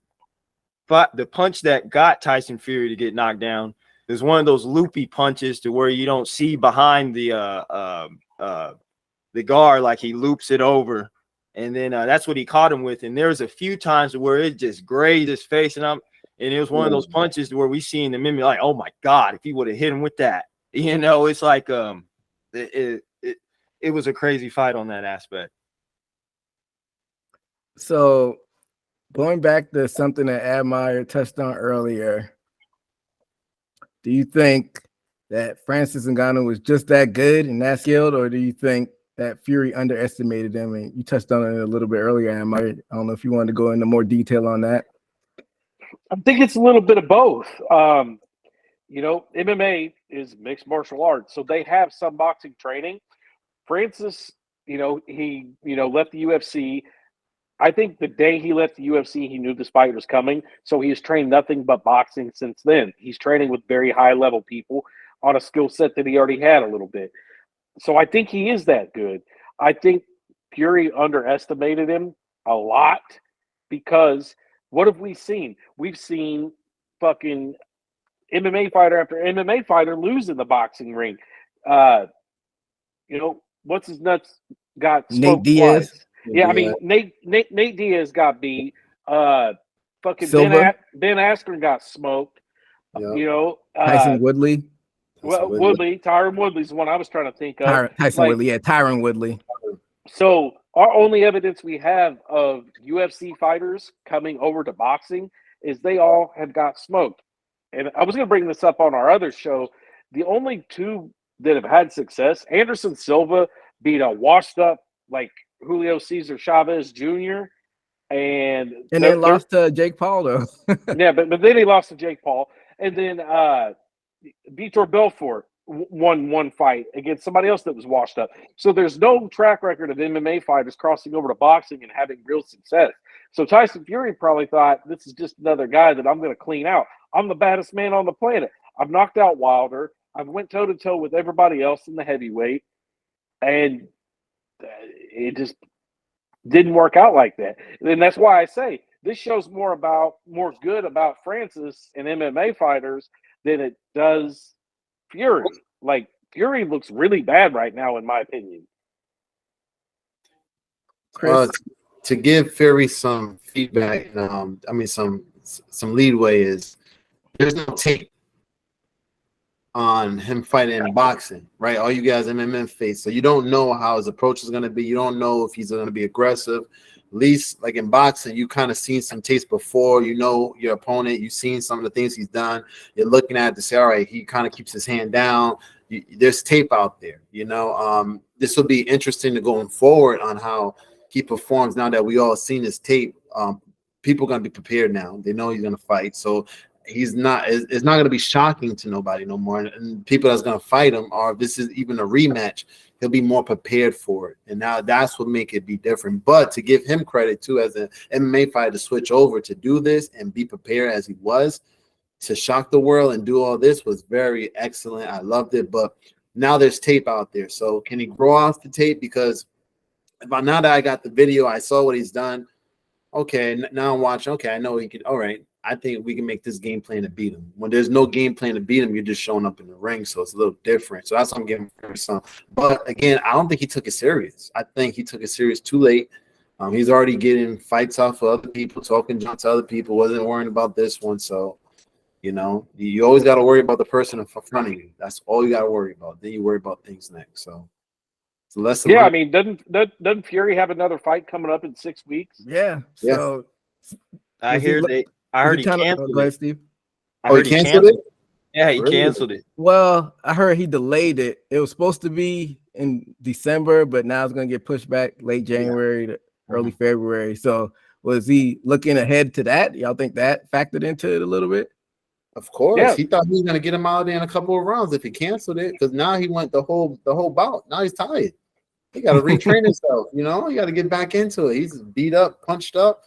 punch that got Tyson Fury to get knocked down is one of those loopy punches to where you don't see behind the guard, like he loops it over, and then that's what he caught him with. And there was a few times where it just grazed his face, and it was one of those punches where we see in the meme like, oh my God, if he would have hit him with that, it's like it was a crazy fight on that aspect. So going back to something that Admire touched on earlier, do you think that Francis Ngannou was just that good and that skilled, or do you think that Fury underestimated him? And you touched on it a little bit earlier, Admire. I don't know if you wanted to go into more detail on that. I think it's a little bit of both. MMA is mixed martial arts, so they have some boxing training. Francis, he left the UFC. I think the day he left the UFC, he knew this fight was coming, so he has trained nothing but boxing since then. He's training with very high-level people on a skill set that he already had a little bit. So I think he is that good. I think Fury underestimated him a lot because what have we seen? We've seen fucking MMA fighter after MMA fighter lose in the boxing ring. What's his nuts got Nate Diaz. Twice. Yeah, I mean Nate Diaz got beat. Fucking Silva. Ben Askren got smoked. Yep. Tyson Woodley. Woodley. Tyron Woodley's the one I was trying to think of. Tyron Woodley. So our only evidence we have of UFC fighters coming over to boxing is they all have got smoked. And I was going to bring this up on our other show. The only two that have had success, Anderson Silva beat a washed up like Julio Cesar Chavez Jr. and then lost to Jake Paul though. Yeah, but then he lost to Jake Paul, and then Vitor Belfort won one fight against somebody else that was washed up. So there's no track record of MMA fighters crossing over to boxing and having real success. So Tyson Fury probably thought, this is just another guy that I'm going to clean out. I'm the baddest man on the planet. I've knocked out Wilder. I've went toe-to-toe with everybody else in the heavyweight. And it just didn't work out like that. And that's why I say this shows more good about Francis and MMA fighters than it does Fury. Like, Fury looks really bad right now, in my opinion. Chris, to give Fury some feedback, some leadway is there's no tape on him fighting in boxing, right? All you guys MMA face, so you don't know how his approach is going to be. You don't know if he's going to be aggressive. At least, like in boxing, you kind of seen some tapes before. You know your opponent. You've seen some of the things he's done. You're looking at it to say, all right, he kind of keeps his hand down. There's tape out there. This will be interesting to going forward on how he performs now that we all seen his tape. People are going to be prepared now. They know he's going to fight. So it's not going to be shocking to nobody no more. And people that's going to fight him, or if this is even a rematch, he'll be more prepared for it. And now that's what make it be different. But to give him credit too, as an MMA fighter, to switch over to do this and be prepared as he was to shock the world and do all this was very excellent. I loved it. But now there's tape out there. So can he grow off the tape? Because now that I got the video, I saw what he's done. Okay, now I'm watching. Okay, I know he can. All right. I think we can make this game plan to beat him. When there's no game plan to beat him, you're just showing up in the ring, so it's a little different. So that's what I'm giving him some. But again, I don't think he took it serious. I think he took it serious too late. He's already getting fights off of other people, talking junk to other people, wasn't worrying about this one. So, you always got to worry about the person in front of you. That's all you got to worry about. Then you worry about things next. So less. Yeah, I mean, doesn't Fury have another fight coming up in 6 weeks? yeah. So I heard he canceled it. Steve. He canceled it? Yeah, he Really? canceled it. Well, I heard he delayed it. It was supposed to be in December, but now it's going to get pushed back late January to early February. So was he looking ahead to that? Y'all think that factored into it a little bit? Of course. Yeah. He thought he was going to get him out there in a couple of rounds if he canceled it, because now he went the whole bout. Now he's tired. He got to retrain himself. He got to get back into it. He's beat up, punched up.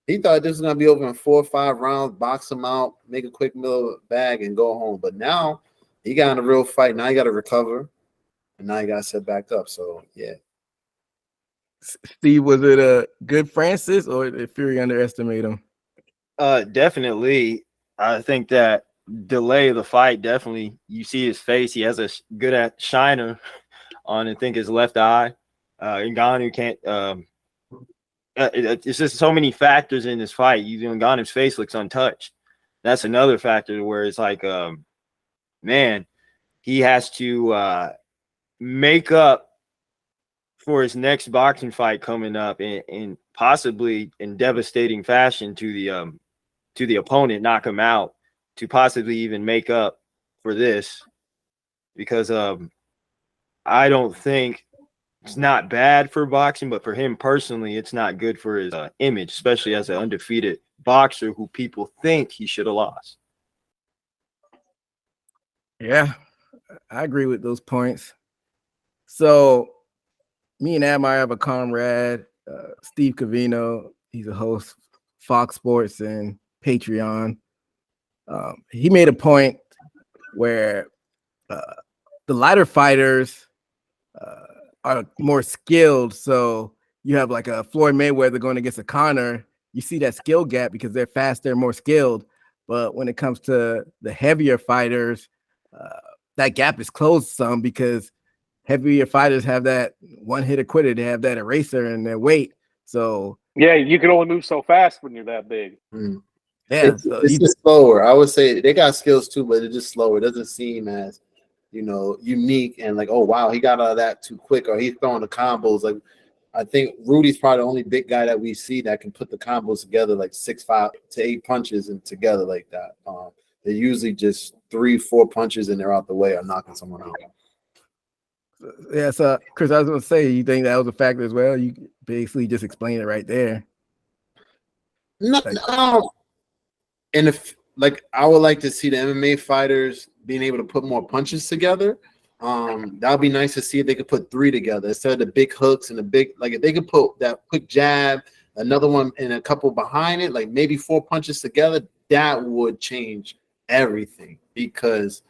He thought this was going to be over in 4 or 5 rounds, box him out, make a quick little bag, and go home. But now he got in a real fight. Now he got to recover, and now he got to set back up. So, yeah. Steve, was it a good Francis, or did Fury underestimate him? Definitely. I think that delay of the fight, definitely. You see his face. He has a good shiner on, I think, his left eye. Ngannou can't it's just so many factors in this fight. Ngannou's face looks untouched. That's another factor where it's like, man, he has to make up for his next boxing fight coming up in possibly in devastating fashion to the opponent, knock him out, to possibly even make up for this, because I don't think it's not bad for boxing, but for him personally, it's not good for his image, especially as an undefeated boxer who people think he should have lost. Yeah, I agree with those points. So me and Admire have a comrade, Steve Covino. He's a host, Fox Sports and Patreon. He made a point where the lighter fighters are more skilled. So you have like a Floyd Mayweather going against a Conor. You see that skill gap because they're faster, more skilled. But when it comes to the heavier fighters, that gap is closed some, because heavier fighters have that one-hitter quitter. They have that eraser in their weight. So yeah, you can only move so fast when you're that big. Yeah, it's just slower. I would say they got skills too, but it's just slower. It doesn't seem as unique and like, oh wow, he got out of that too quick, or he's throwing the combos. Like, I think Rudy's probably the only big guy that we see that can put the combos together, like 5 to 8 punches and together like that. They're usually just 3-4 punches and they're out the way or knocking someone out. Yeah, so Chris, I was gonna say, you think that was a factor as well? You basically just explained it right there. No, and if like I would like to see the MMA fighters being able to put more punches together. That would be nice to see if they could put 3 together instead of the big hooks and the big, like if they could put that quick jab, another one and a couple behind it, like maybe 4 punches together, that would change everything, because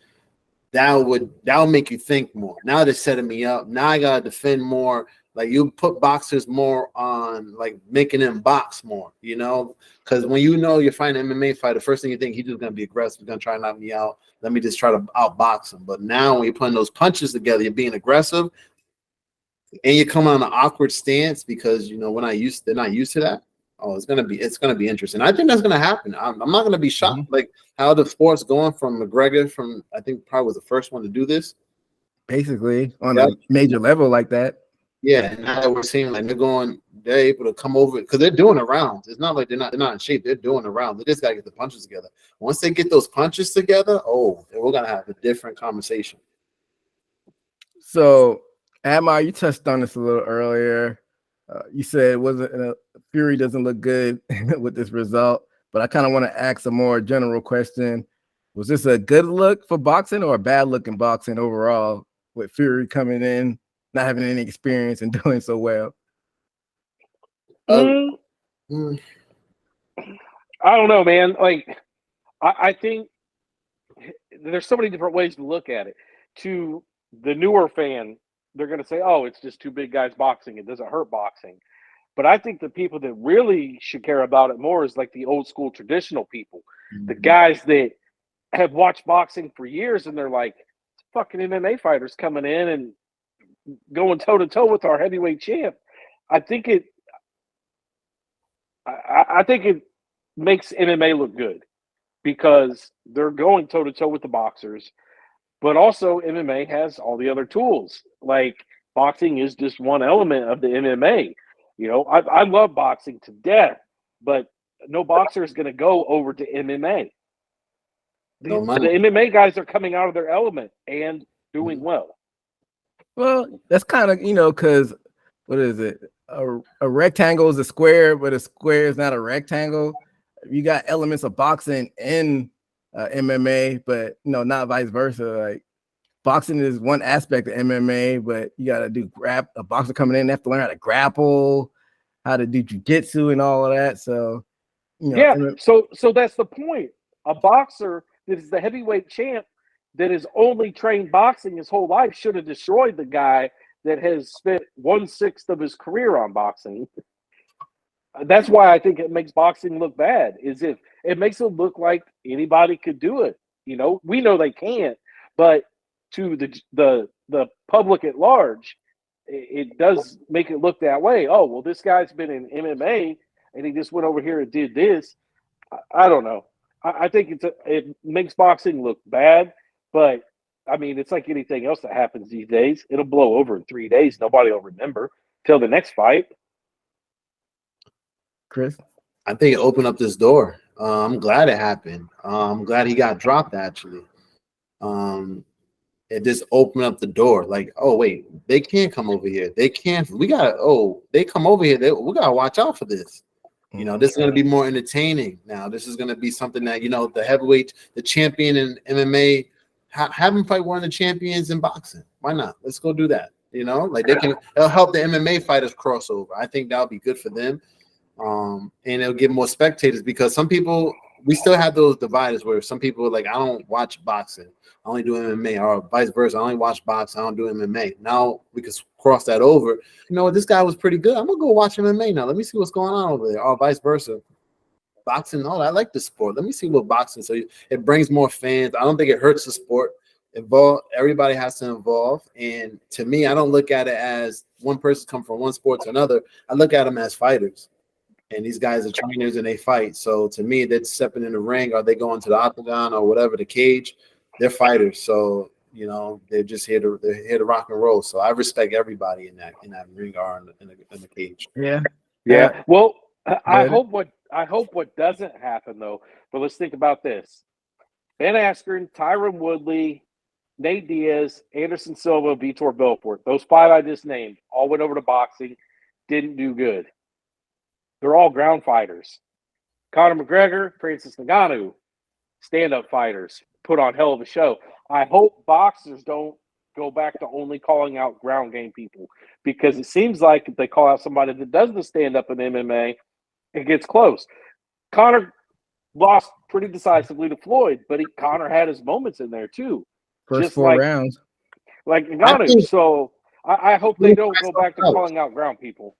that would make you think more. Now they're setting me up. Now I gotta defend more. Like you put boxers more on like making them box more, you know, because when you know you're fighting an MMA fighter, the first thing you think, he's just gonna be aggressive, he's gonna try to knock me out. Let me just try to outbox him. But now when you're putting those punches together, you're being aggressive and you're coming on an awkward stance because you know they're not used to that. Oh, it's gonna be interesting. I think that's gonna happen. I'm not gonna be shocked. Like how the sport's going from McGregor, from I think probably was the first one to do this, basically on a major level like that. Yeah, and now we're seeing like they're able to come over because they're doing the rounds. It's not like they're not in shape. They're doing the rounds. They just gotta get the punches together. Once they get those punches together, we're gonna have a different conversation. So, Admar, you touched on this a little earlier. You said Fury doesn't look good with this result, but I kind of want to ask a more general question. Was this a good look for boxing or a bad look in boxing overall, with Fury coming in, not having any experience and doing so well? I don't know, man. Like, I think there's so many different ways to look at it. To the newer fan, they're going to say, oh, it's just 2 big guys boxing. It doesn't hurt boxing. But I think the people that really should care about it more is like the old school traditional people, the guys that have watched boxing for years and they're like, fucking MMA fighters coming in and going toe to toe with our heavyweight champ. I think it makes MMA look good because they're going toe to toe with the boxers, but also MMA has all the other tools. Like boxing is just one element of the MMA. You know, I love boxing to death, but no boxer is going to go over to MMA. The MMA guys are coming out of their element and doing well. Well, that's kind of, because what is it? A rectangle is a square, but a square is not a rectangle. You got elements of boxing in MMA, but not vice versa. Like boxing is one aspect of MMA, but you got to do a boxer coming in, they have to learn how to grapple, how to do jiu-jitsu and all of that. So, so that's the point. A boxer that is the heavyweight champ that has only trained boxing his whole life should have destroyed the guy that has spent 1/6 of his career on boxing. That's why I think it makes boxing look bad, is if it makes it look like anybody could do it. We know they can't, but to the public at large, it does make it look that way. Oh, well, this guy's been in MMA and he just went over here and did this. I don't know. I think it makes boxing look bad, but I mean, it's like anything else that happens these days. It'll blow over in 3 days. Nobody will remember till the next fight. Chris? I think it opened up this door. I'm glad it happened. I'm glad he got dropped, actually. It just opened up the door. Like, oh, wait, they can't come over here. They can't. They come over here. We got to watch out for this. This is going to be more entertaining now. This is going to be something that, the heavyweight, the champion in MMA, have him fight one of the champions in boxing. Why not? Let's go do that. Like it'll help the MMA fighters cross over. I think that'll be good for them. And it'll get more spectators, because some people, we still have those dividers where some people are like, I don't watch boxing, I only do MMA, or vice versa. I only watch boxing, I don't do MMA. Now we can cross that over. This guy was pretty good. I'm gonna go watch MMA now. Let me see what's going on over there, or vice versa. Boxing, I like the sport. Let me see what boxing. So it brings more fans. I don't think it hurts the sport. Everybody has to involve. And to me, I don't look at it as one person come from one sport to another. I look at them as fighters. And these guys are trainers and they fight. So to me, they're stepping in the ring, or they going to the octagon or whatever, the cage. They're fighters. So they're just here to rock and roll. So I respect everybody in that ring or in the cage. Yeah. Well, I hope what doesn't happen though. But let's think about this: Ben Askren, Tyron Woodley, Nate Diaz, Anderson Silva, Vitor Belfort. Those 5 I just named all went over to boxing, didn't do good. They're all ground fighters. Conor McGregor, Francis Ngannou, stand-up fighters, put on hell of a show. I hope boxers don't go back to only calling out ground game people, because it seems like if they call out somebody that doesn't stand up in MMA, it gets close. Conor lost pretty decisively to Floyd, but Conor had his moments in there too. First just 4 rounds. like I Ngannou. think- So I hope they don't go back to calling out ground people.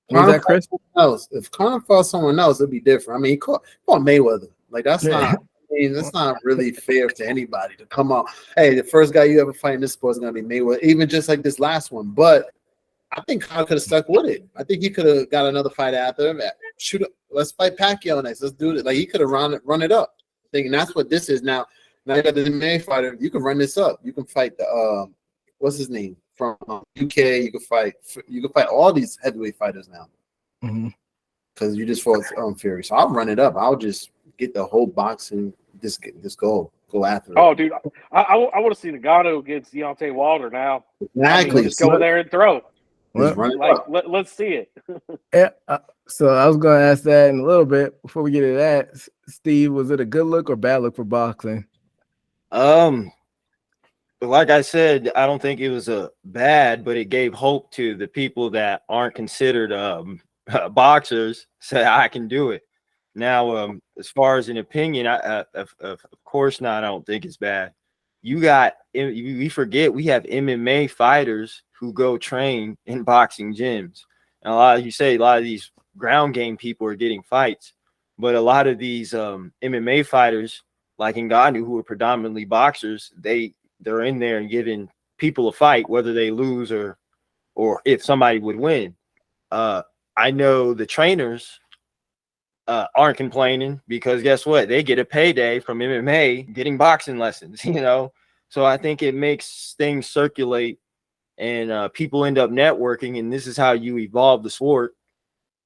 What was that, Chris? Else. If Conor fought someone else, it'd be different. I mean, he fought Mayweather. Like that's Yeah. not. I mean, that's not really fair to anybody to come out. Hey, the first guy you ever fight in this sport is gonna be Mayweather. Even just like this last one, but I think Conor could have stuck with it. I think he could have got another fight after him. Shoot, let's fight Pacquiao next. Let's do it. Like he could have run it up. Thinking that's what this is now. Now you got the MMA fighter. You can run this up. You can fight the what's his name from UK. You can fight all these heavyweight fighters now. Because you just fought Fury. So I'll run it up. I'll just get the whole boxing. Just go after it. Oh, dude, I want to see Ngannou against Deontay Wilder now. Exactly. I mean, just go in there and throw. Well, run it Like up. let's see it. Yeah, so I was going to ask that in a little bit. Before we get to that, Steve, was it a good look or bad look for boxing? Like I said, I don't think it was a bad, but it gave hope to the people that aren't considered boxers. Say I can do it. Now, as far as an opinion, of course not. I don't think it's bad. We forget we have MMA fighters who go train in boxing gyms. And a lot of these ground game people are getting fights, but a lot of these MMA fighters like Ngannou, who are predominantly boxers, they're in there and giving people a fight, whether they lose or if somebody would win. I know the trainers aren't complaining because guess what? They get a payday from MMA getting boxing lessons, So I think it makes things circulate and people end up networking. And this is how you evolve the sport,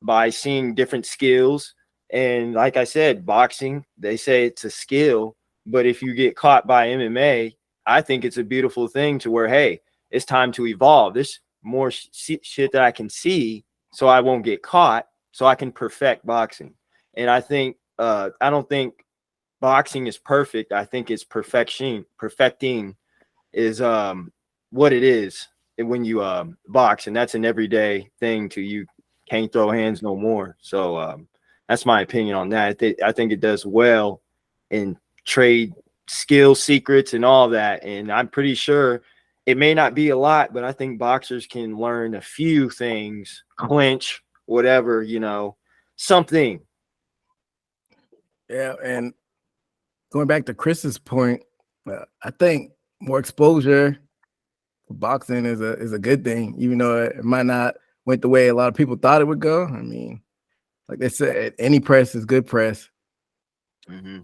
by seeing different skills. And like I said, boxing, they say it's a skill, but if you get caught by MMA, I think it's a beautiful thing to where, hey, it's time to evolve. There's more shit that I can see so I won't get caught, so I can perfect boxing. And I think I don't think boxing is perfect. I think it's perfection. Perfecting is what it is when you box, and that's an everyday thing to you. Can't throw hands no more. So that's my opinion on that. I think it does well in trade skill secrets and all that. And I'm pretty sure it may not be a lot, but I think boxers can learn a few things, clinch, whatever, something. Yeah, and going back to Chris's point, I think more exposure for boxing is a good thing, even though it might not went the way a lot of people thought it would go. I mean, like they said, any press is good press.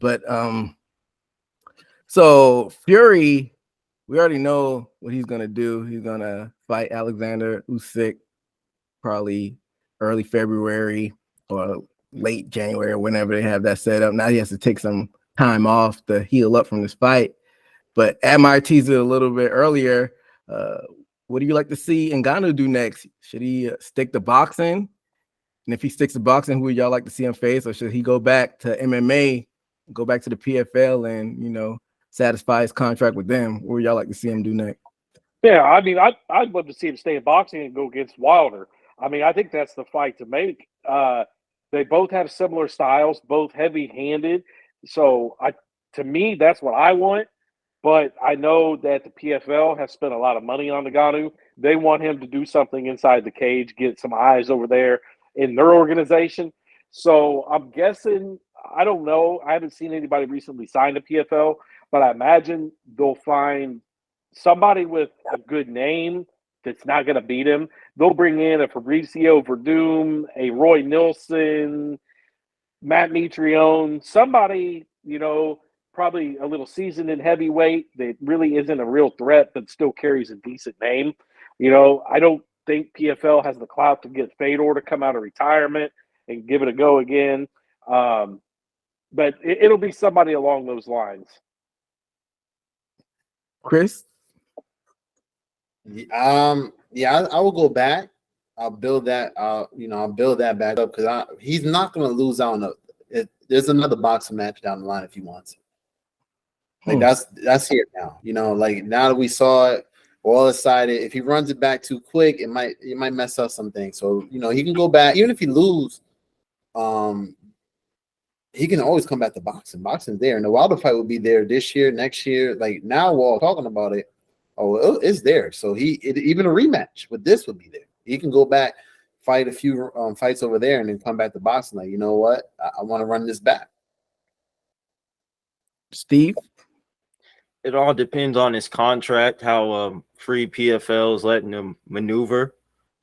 But so Fury, we already know what he's gonna do. He's gonna fight Alexander Usyk probably early February or late January, whenever they have that set up. Now he has to take some time off to heal up from this fight. But Ad might tease it a little bit earlier. What do you like to see Ngannou do next? Should he stick to boxing? And if he sticks to boxing, who would y'all like to see him face? Or should he go back to MMA, go back to the PFL and, satisfy his contract with them? What would y'all like to see him do next? Yeah, I mean, I'd love to see him stay in boxing and go against Wilder. I mean, I think that's the fight to make. They both have similar styles, both heavy-handed. So, to me, that's what I want. But I know that the PFL has spent a lot of money on Ngannou. They want him to do something inside the cage, get some eyes over there in their organization. So I'm guessing, I don't know. I haven't seen anybody recently sign to PFL, but I imagine they'll find somebody with a good name that's not going to beat him. They'll bring in a Fabricio Verdum, a Roy Nilsson, Matt Mitrione, somebody, probably a little seasoned in heavyweight that really isn't a real threat, but still carries a decent name. I don't think PFL has the clout to get Fedor to come out of retirement and give it a go again. But it'll be somebody along those lines. Chris? I will go back. I'll build that. I'll build that back up because he's not going to lose out on there's another boxing match down the line if he wants. Like that's here now. You know, like now that we saw it, we're all excited. If he runs it back too quick, it might mess up some things. So you know, he can go back even if he lose. He can always come back to boxing. Boxing's there, and the Wilder fight will be there this year, next year. Like now, we're all talking about it. Oh, it's there. So even a rematch with this would be there. He can go back, fight a few fights over there, and then come back to boxing. Like, you know what? I want to run this back. Steve? It all depends on his contract, how free PFL is letting him maneuver.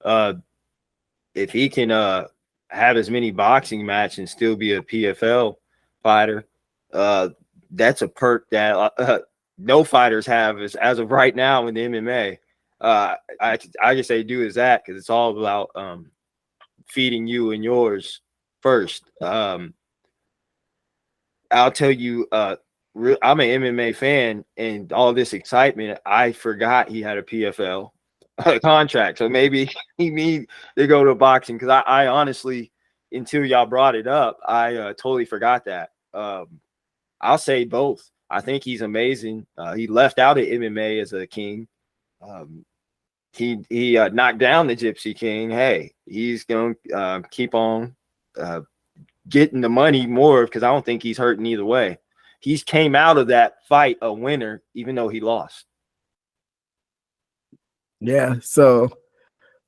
If he can have as many boxing matches and still be a PFL fighter, that's a perk that no fighters have as of right now in the MMA. I just say do is that because it's all about feeding you and yours first. I'll tell you, I'm an MMA fan, and all this excitement, I forgot he had a PFL contract. So maybe he need to go to boxing because I honestly, until y'all brought it up, I totally forgot that. I'll say both. I think he's amazing. He left out of MMA as a king. He knocked down the Gypsy King. Hey, he's going to keep on getting the money more because I don't think he's hurting either way. He's came out of that fight a winner, even though he lost. Yeah, so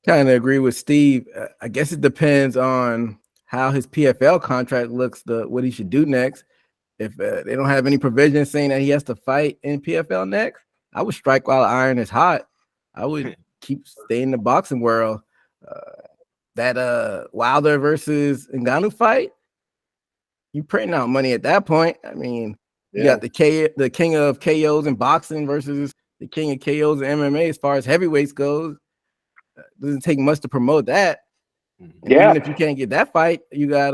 kind of agree with Steve. I guess it depends on how his PFL contract looks, what he should do next. If they don't have any provision saying that he has to fight in PFL next, I would strike while the iron is hot. I would keep staying in the boxing world. That Wilder versus Ngannou fight, you printing out money at that point. I mean, you got the king of KOs in boxing versus the king of KOs in MMA as far as heavyweights goes. Doesn't take much to promote that. And even if you can't get that fight, you got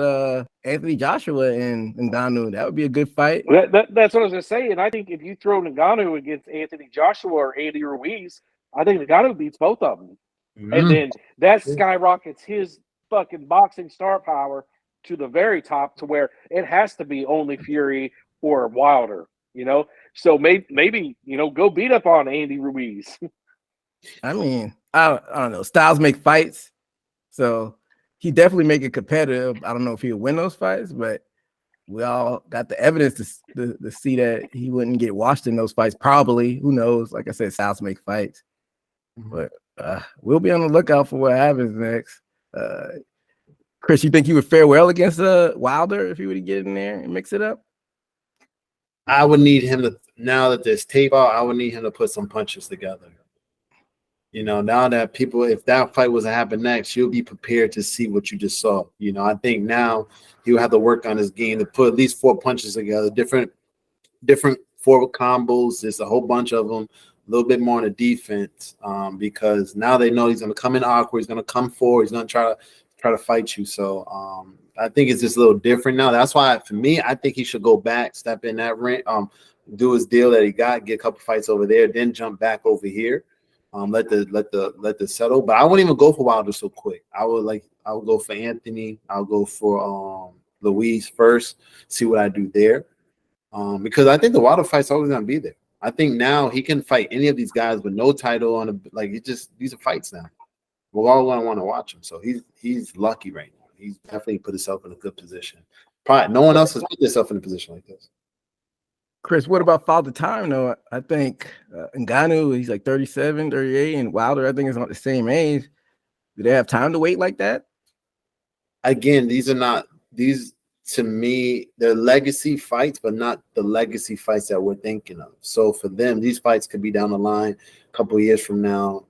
Anthony Joshua and Ngannou. That would be a good fight. That's what I was going to say. And I think if you throw Ngannou against Anthony Joshua or Andy Ruiz, I think Ngannou beats both of them. Mm-hmm. And then that skyrockets his fucking boxing star power to the very top to where it has to be only Fury or Wilder, you know? So maybe you know, go beat up on Andy Ruiz. I mean, I don't know. Styles make fights. So he definitely make it competitive. I don't know if he'll win those fights, but we all got the evidence to see that he wouldn't get washed in those fights. Probably. Who knows? Like I said, Styles make fights. But we'll be on the lookout for what happens next. Chris, you think he would fare well against Wilder if he were to get in there and mix it up? I would need him to, now that there's tape out, I would need him to put some punches together. You know, now that people, if that fight was to happen next, you'll be prepared to see what you just saw. You know, I think now he'll have to work on his game to put at least 4 punches together, different forward combos. There's a whole bunch of them, a little bit more on the defense, because now they know he's going to come in awkward. He's going to come forward. He's going to try to fight you. So I think it's just a little different now. That's why, for me, I think he should go back, step in that ring, do his deal that he got, get a couple fights over there, then jump back over here. Let the settle, but I wouldn't even go for Wilder so quick. I would go for Anthony. I'll go for Luis first, see what I do there, because I think the Wilder fight's always gonna be there. I think now he can fight any of these guys with no title on these are fights now. We're all gonna want to watch him, so he's lucky right now. He's definitely put himself in a good position. Probably no one else has put himself in a position like this. Chris, what about Father Time, though? I think Ngannou, he's like 37, 38, and Wilder, I think, is on the same age. Do they have time to wait like that? Again, these to me, they're legacy fights, but not the legacy fights that we're thinking of. So for them, these fights could be down the line a couple of years from now.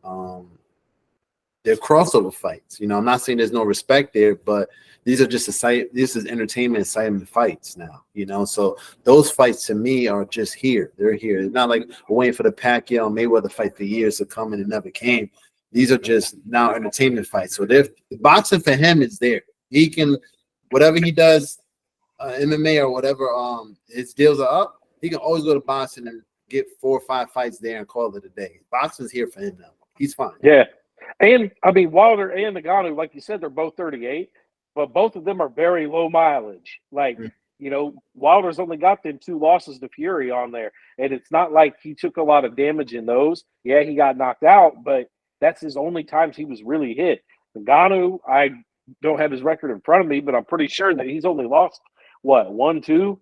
They're crossover fights. You know, I'm not saying there's no respect there, but these are just this is entertainment, excitement fights now, you know. So those fights to me are just here. They're here. It's not like we're waiting for the Pacquiao Mayweather fight for years to come and it never came. These are just now entertainment fights. So the boxing for him is there. He can, whatever he does, MMA or whatever, his deals are up. He can always go to boxing and get 4 or 5 fights there and call it a day. Boxing's here for him now. He's fine. Yeah. And I mean, Wilder and Ngannou, like you said, they're both 38, but both of them are very low mileage. Like Wilder's only got them 2 losses to Fury on there. And it's not like he took a lot of damage in those. Yeah, he got knocked out, but that's his only times he was really hit. Ngannou, I don't have his record in front of me, but I'm pretty sure that he's only lost, 1, 2?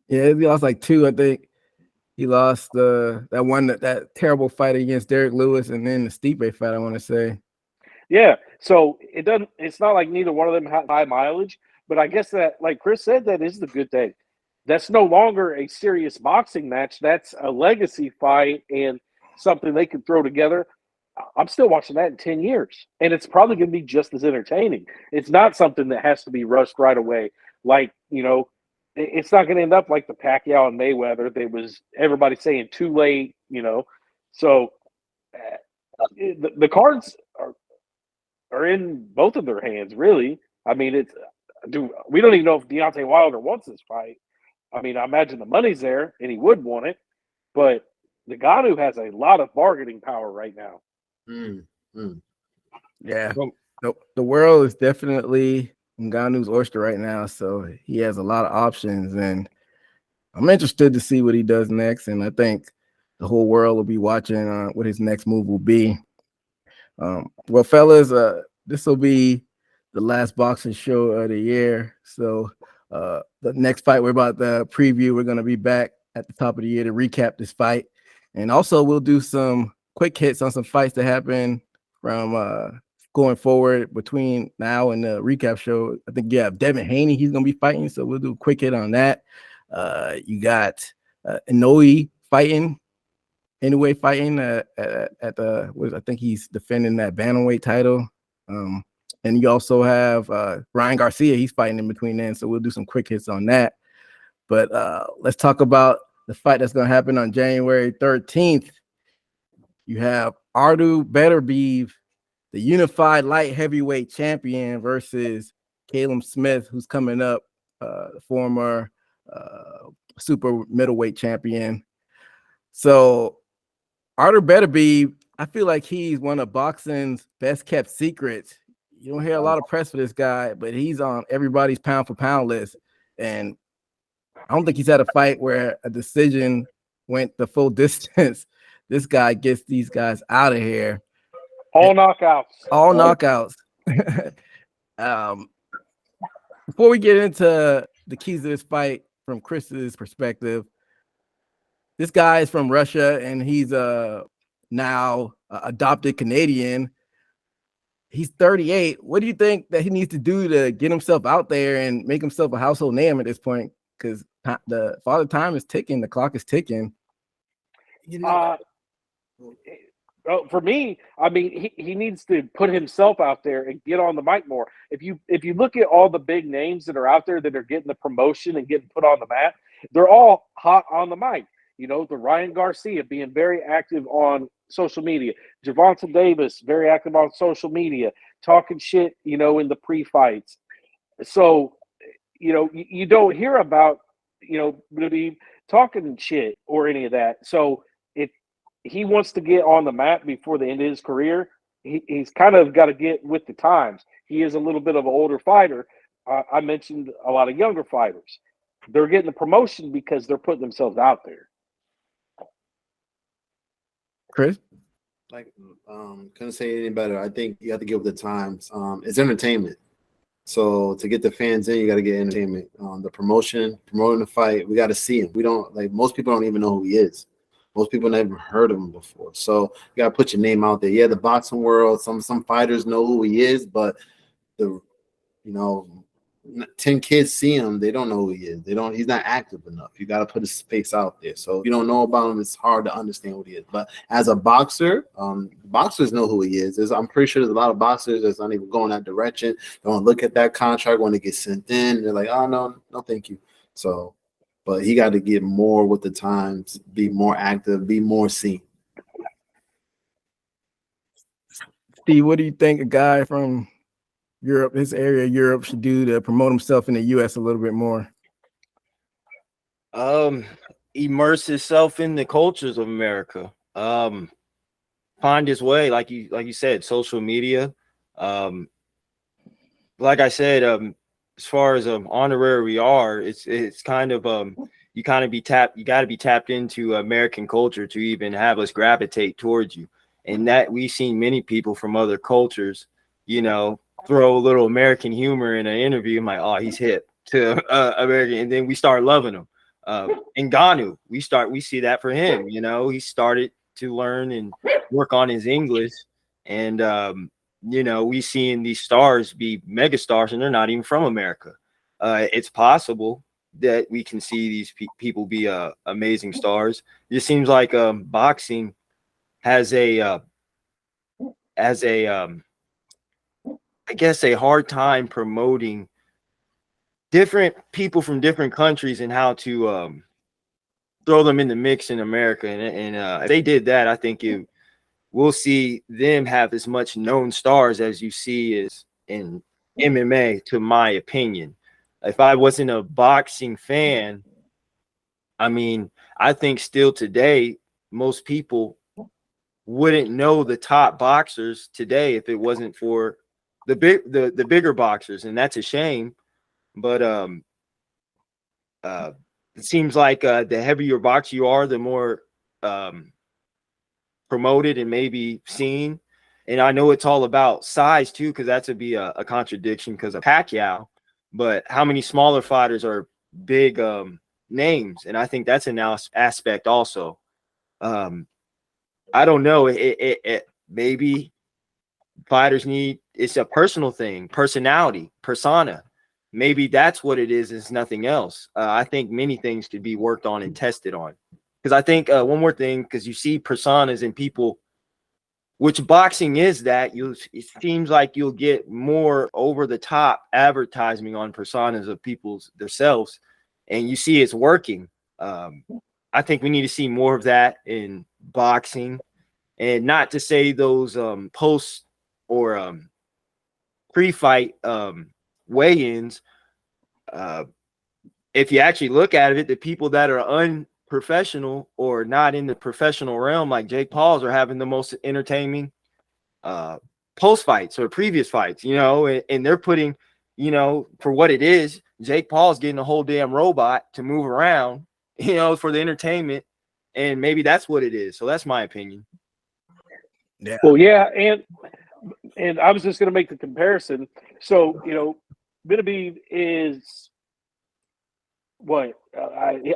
Yeah, he lost like 2, I think. He lost that terrible fight against Derek Lewis, and then the Stipe fight, I want to say. Yeah, so it's not like neither one of them had high mileage, but I guess that, like Chris said, that is the good thing. That's no longer a serious boxing match. That's a legacy fight and something they can throw together. I'm still watching that in 10 years, and it's probably going to be just as entertaining. It's not something that has to be rushed right away. Like, it's not going to end up like the Pacquiao and Mayweather. There was everybody saying too late, So the cards are in both of their hands, really. I mean, we don't even know if Deontay Wilder wants this fight. I mean, I imagine the money's there and he would want it, but Ngannou has a lot of bargaining power right now. Yeah, the world is definitely Ngannou's oyster right now, so he has a lot of options, and I'm interested to see what he does next, and I think the whole world will be watching what his next move will be. Well, fellas, this will be the last boxing show of the year, so the next fight we're about to preview, we're going to be back at the top of the year to recap this fight, and also we'll do some quick hits on some fights that happen from going forward between now and the recap show. I think you have Devin Haney, he's going to be fighting, so we'll do a quick hit on that. You got Inoue fighting at I think he's defending that bantamweight title. And you also have Ryan Garcia, he's fighting in between then, so we'll do some quick hits on that. But let's talk about the fight that's going to happen on January 13th. You have Artur Beterbiev, the unified light heavyweight champion, versus Callum Smith, who's coming up, the former super middleweight champion. So Artur Beterbiev, I feel like he's one of boxing's best kept secrets. You don't hear a lot of press for this guy, but he's on everybody's pound for pound list. And I don't think he's had a fight where a decision went the full distance. This guy gets these guys out of here. All knockouts. All knockouts. Before we get into the keys of this fight from Chris's perspective, this guy is from Russia, and he's now adopted Canadian. He's 38. What do you think that he needs to do to get himself out there and make himself a household name at this point? Because the father time is ticking, the clock is ticking. For me, I mean, he needs to put himself out there and get on the mic more. If you look at all the big names that are out there that are getting the promotion and getting put on the map, they're all hot on the mic. The Ryan Garcia being very active on social media, Gervonta Davis very active on social media, talking shit, in the pre-fights. So, you don't hear about, really talking shit or any of that. So if he wants to get on the map before the end of his career, he's kind of got to get with the times. He is a little bit of an older fighter. I mentioned a lot of younger fighters. They're getting the promotion because they're putting themselves out there. Chris? Couldn't say any better. I think you have to give the times. It's entertainment. So to get the fans in, you got to get entertainment. The promoting the fight, we got to see him. We don't most people don't even know who he is. Most people never heard of him before. So you got to put your name out there. Yeah, the boxing world, some fighters know who he is, but 10 kids see him, they don't know who he is. He's not active enough. You got to put his face out there. So if you don't know about him, it's hard to understand what he is. But as a boxer, boxers know who he is. I'm pretty sure there's a lot of boxers that's not even going that direction. They don't look at that contract when it gets sent in. They're like, oh, no, thank you. So, but he got to get more with the times, be more active, be more seen. Steve, what do you think a guy from Europe, his area of Europe, should do to promote himself in the U.S. a little bit more? Immerse himself in the cultures of America. Find his way, like you said, social media. Like I said, as far as honorary we are, it's kind of you got to be tapped into American culture to even have us gravitate towards you. And that we've seen many people from other cultures, you know, throw a little American humor in an interview. I'm like, oh, he's hip to American, and then we start loving him. Ngannou, we see that for him. You know, he started to learn and work on his English, and you know, we seeing these stars be mega stars, and they're not even from America. It's possible that we can see these people be amazing stars. It just seems like boxing has a I guess a hard time promoting different people from different countries and how to throw them in the mix in America. And if they did that, I think we'll see them have as much known stars as you see is in MMA, to my opinion. If I wasn't a boxing fan, I mean, I think still today, most people wouldn't know the top boxers today if it wasn't for the bigger boxers, and that's a shame. But it seems like the heavier boxer you are, the more promoted and maybe seen. And I know it's all about size too, because that would be a contradiction because of Pacquiao. But how many smaller fighters are big names? And I think that's an aspect also. I don't know. It maybe fighters need, it's a personal thing, personality, persona. Maybe that's what it is. It's nothing else. I think many things could be worked on and tested on. Because I think one more thing, because you see personas in people, which boxing is that it seems like you'll get more over the top advertising on personas of people's themselves, and you see it's working. I think we need to see more of that in boxing, and not to say those post or pre-fight weigh-ins. If you actually look at it, the people that are unprofessional or not in the professional realm, like Jake Paul's, are having the most entertaining post fights or previous fights, you know, and they're putting, you know, for what it is, Jake Paul's getting a whole damn robot to move around, you know, for the entertainment, and maybe that's what it is. So that's my opinion. Yeah. Well, yeah, and I was just going to make the comparison. So, you know, Beterbiev is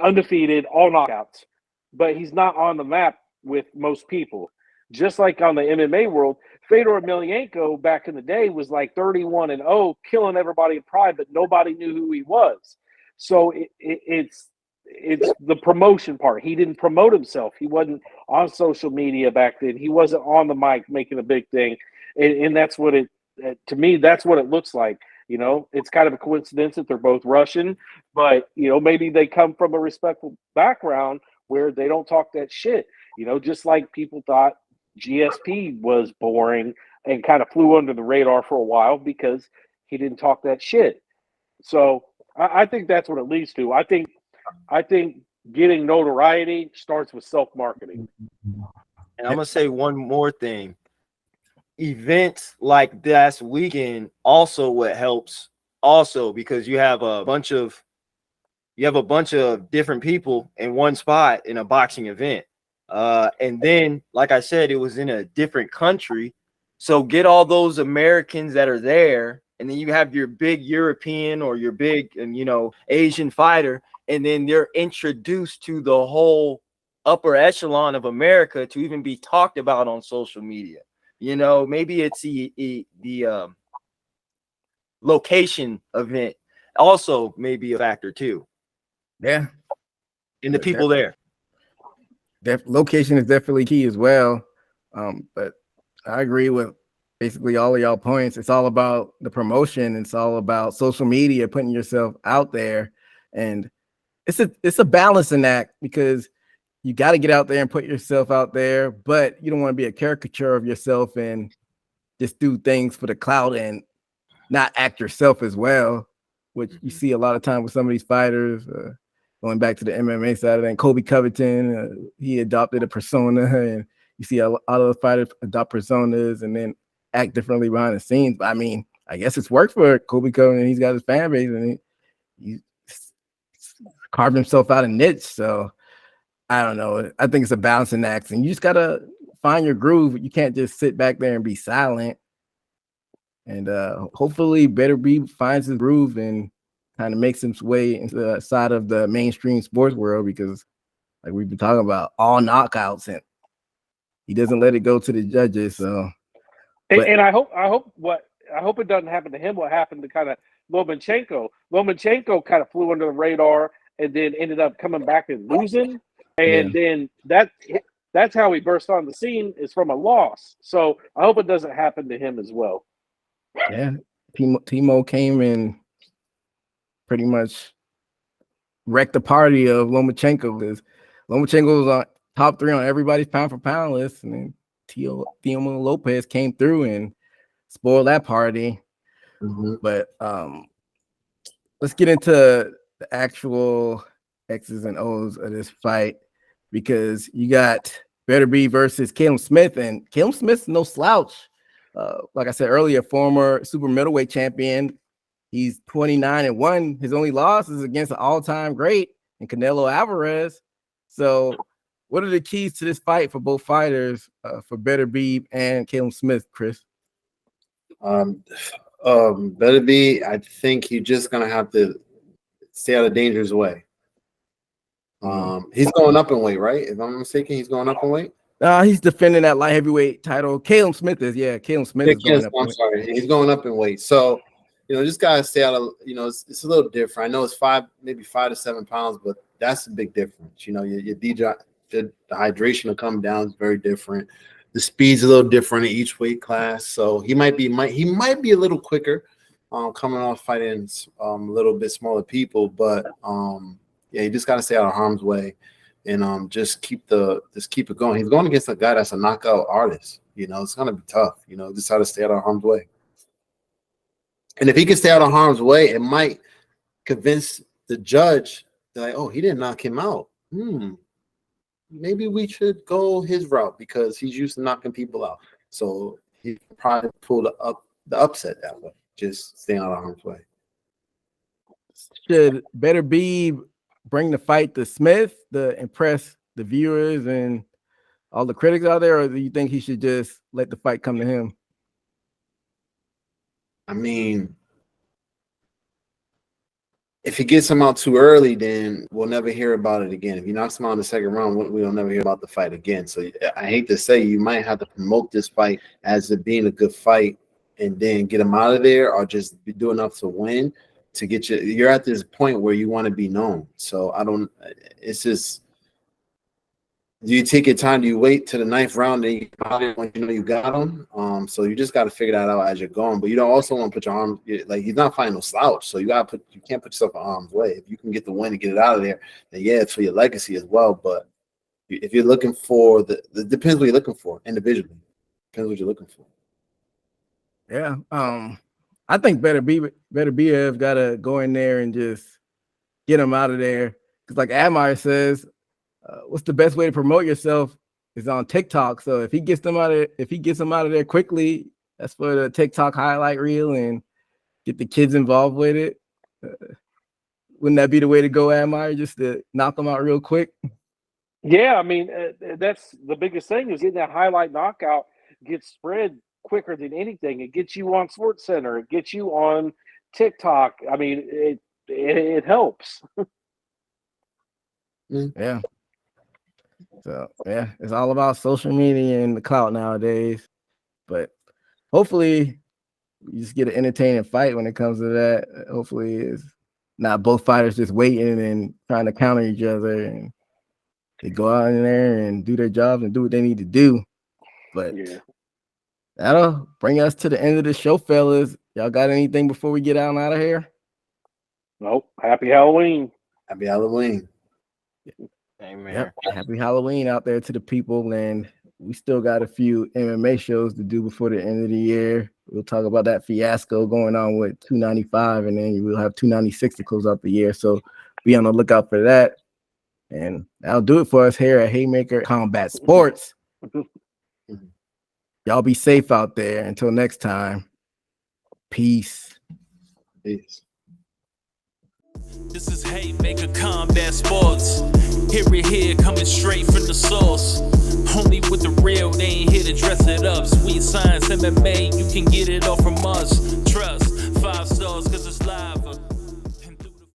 undefeated, all knockouts, but he's not on the map with most people. Just like on the MMA world, Fedor Emelianenko back in the day was like 31-0, killing everybody in Pride, but nobody knew who he was. So it's the promotion part. He didn't promote himself. He wasn't on social media back then. He wasn't on the mic making a big thing. And that's what to me, that's what it looks like. You know, it's kind of a coincidence that they're both Russian, but, you know, maybe they come from a respectful background where they don't talk that shit. You know, just like people thought GSP was boring and kind of flew under the radar for a while because he didn't talk that shit. So I think that's what it leads to. I think getting notoriety starts with self-marketing. And I'm going to say one more thing. Events like this weekend also what helps also, because you have a bunch of different people in one spot in a boxing event. And then, like I said, it was in a different country. So get all those Americans that are there, and then you have your big European or your big, you know, Asian fighter, and then they're introduced to the whole upper echelon of America to even be talked about on social media. You know, maybe it's the location event also may be a factor too. Yeah. And the people there. Location is definitely key as well. But I agree with basically all of y'all points. It's all about the promotion. It's all about social media, putting yourself out there. And it's a balancing act, because you got to get out there and put yourself out there, but you don't want to be a caricature of yourself and just do things for the clout and not act yourself as well, which you see a lot of time with some of these fighters. Going back to the MMA side of it, and Kobe Covington, he adopted a persona, and you see a lot of the fighters adopt personas and then act differently behind the scenes. But I mean, I guess it's worked for Kobe Covington, and he's got his fan base, and he carved himself out a niche. So I don't know. I think it's a balancing act, and you just gotta find your groove. You can't just sit back there and be silent. And hopefully Beterbiev finds his groove and kind of makes his way into the side of the mainstream sports world, because like we've been talking about, all knockouts, and he doesn't let it go to the judges. So and I hope it doesn't happen to him what happened to kind of Lomachenko. Lomachenko kind of flew under the radar and then ended up coming back and losing. And then that's how he burst on the scene, is from a loss. So I hope it doesn't happen to him as well. Yeah, Timo came and pretty much wrecked the party of Lomachenko, because Lomachenko was on top 3 on everybody's pound for pound list, and then Teofimo Lopez came through and spoiled that party. But let's get into the actual X's and O's of this fight, because you got Beterbiev versus Callum Smith, and Callum Smith's no slouch. Like I said earlier, former super middleweight champion. He's 29-1. His only loss is against an all-time great in Canelo Alvarez. So what are the keys to this fight for both fighters, for Beterbiev and Callum Smith, Chris? Beterbiev, I think you're just gonna have to stay out of danger's way. He's going up in weight, right? If I'm not mistaken, he's going up in weight. He's defending that light heavyweight title. Callum Smith is, Callum Smith is going up. I'm sorry, he's going up in weight. So, just gotta stay out of. It's a little different. I know it's maybe 5 to 7 pounds, but that's a big difference. Your the hydration will come down. It's very different. The speed's a little different in each weight class, so he might be a little quicker, coming off fighting a little bit smaller people. But you just gotta stay out of harm's way. And just keep it going. He's going against a guy that's a knockout artist. It's gonna be tough. Just how to stay out of harm's way. And if he can stay out of harm's way, it might convince the judge that, oh, he didn't knock him out. Maybe we should go his route, because he's used to knocking people out. So he probably pull the upset that way. Just staying out of harm's way. Should Beterbiev bring the fight to Smith to impress the viewers and all the critics out there, or do you think he should just let the fight come to him? I mean, if he gets him out too early, then we'll never hear about it again. If he knocks him out in the second round, we'll never hear about the fight again. So I hate to say, you might have to promote this fight as it being a good fight and then get him out of there, or just do enough to win to get you. You're at this point where you want to be known. So it's just, do you take your time? Do you wait to the 9th round and you know you got him? So you just got to figure that out as you're going. But you don't also want to put your arm, like, he's not fighting no slouch. So you can't put yourself in harm's way. If you can get the win and get it out of there, then it's for your legacy as well. But if you're looking for it depends what you're looking for individually. Depends what you're looking for. Yeah. I think Beterbiev got to go in there and just get him out of there. Because like Admire says, what's the best way to promote yourself is on TikTok. So if he gets them out of there quickly, that's for the TikTok highlight reel and get the kids involved with it. Wouldn't that be the way to go, Admire? Just to knock them out real quick? Yeah, I mean, that's the biggest thing, is getting that highlight knockout gets spread quicker than anything. It gets you on SportsCenter. It gets you on TikTok. I mean, it helps. Yeah. So yeah, it's all about social media and the clout nowadays. But hopefully you just get an entertaining fight when it comes to that. Hopefully it's not both fighters just waiting and trying to counter each other, and they go out in there and do their jobs and do what they need to do. But that'll bring us to the end of the show, fellas. Y'all got anything before we get out of here? Nope. Happy Halloween. Happy Halloween. Amen. Yep. Happy Halloween out there to the people. And we still got a few MMA shows to do before the end of the year. We'll talk about that fiasco going on with 295, and then we'll have 296 to close out the year. So be on the lookout for that. And that'll do it for us here at Haymaker Combat Sports. Y'all be safe out there. Until next time. Peace. Peace. Peace. This is Haymaker Combat Sports. Hear it here, coming straight from the source. Only with the real, they ain't here to dress it up. Sweet Science MMA, you can get it all from us. Trust, 5 stars, cause it's live.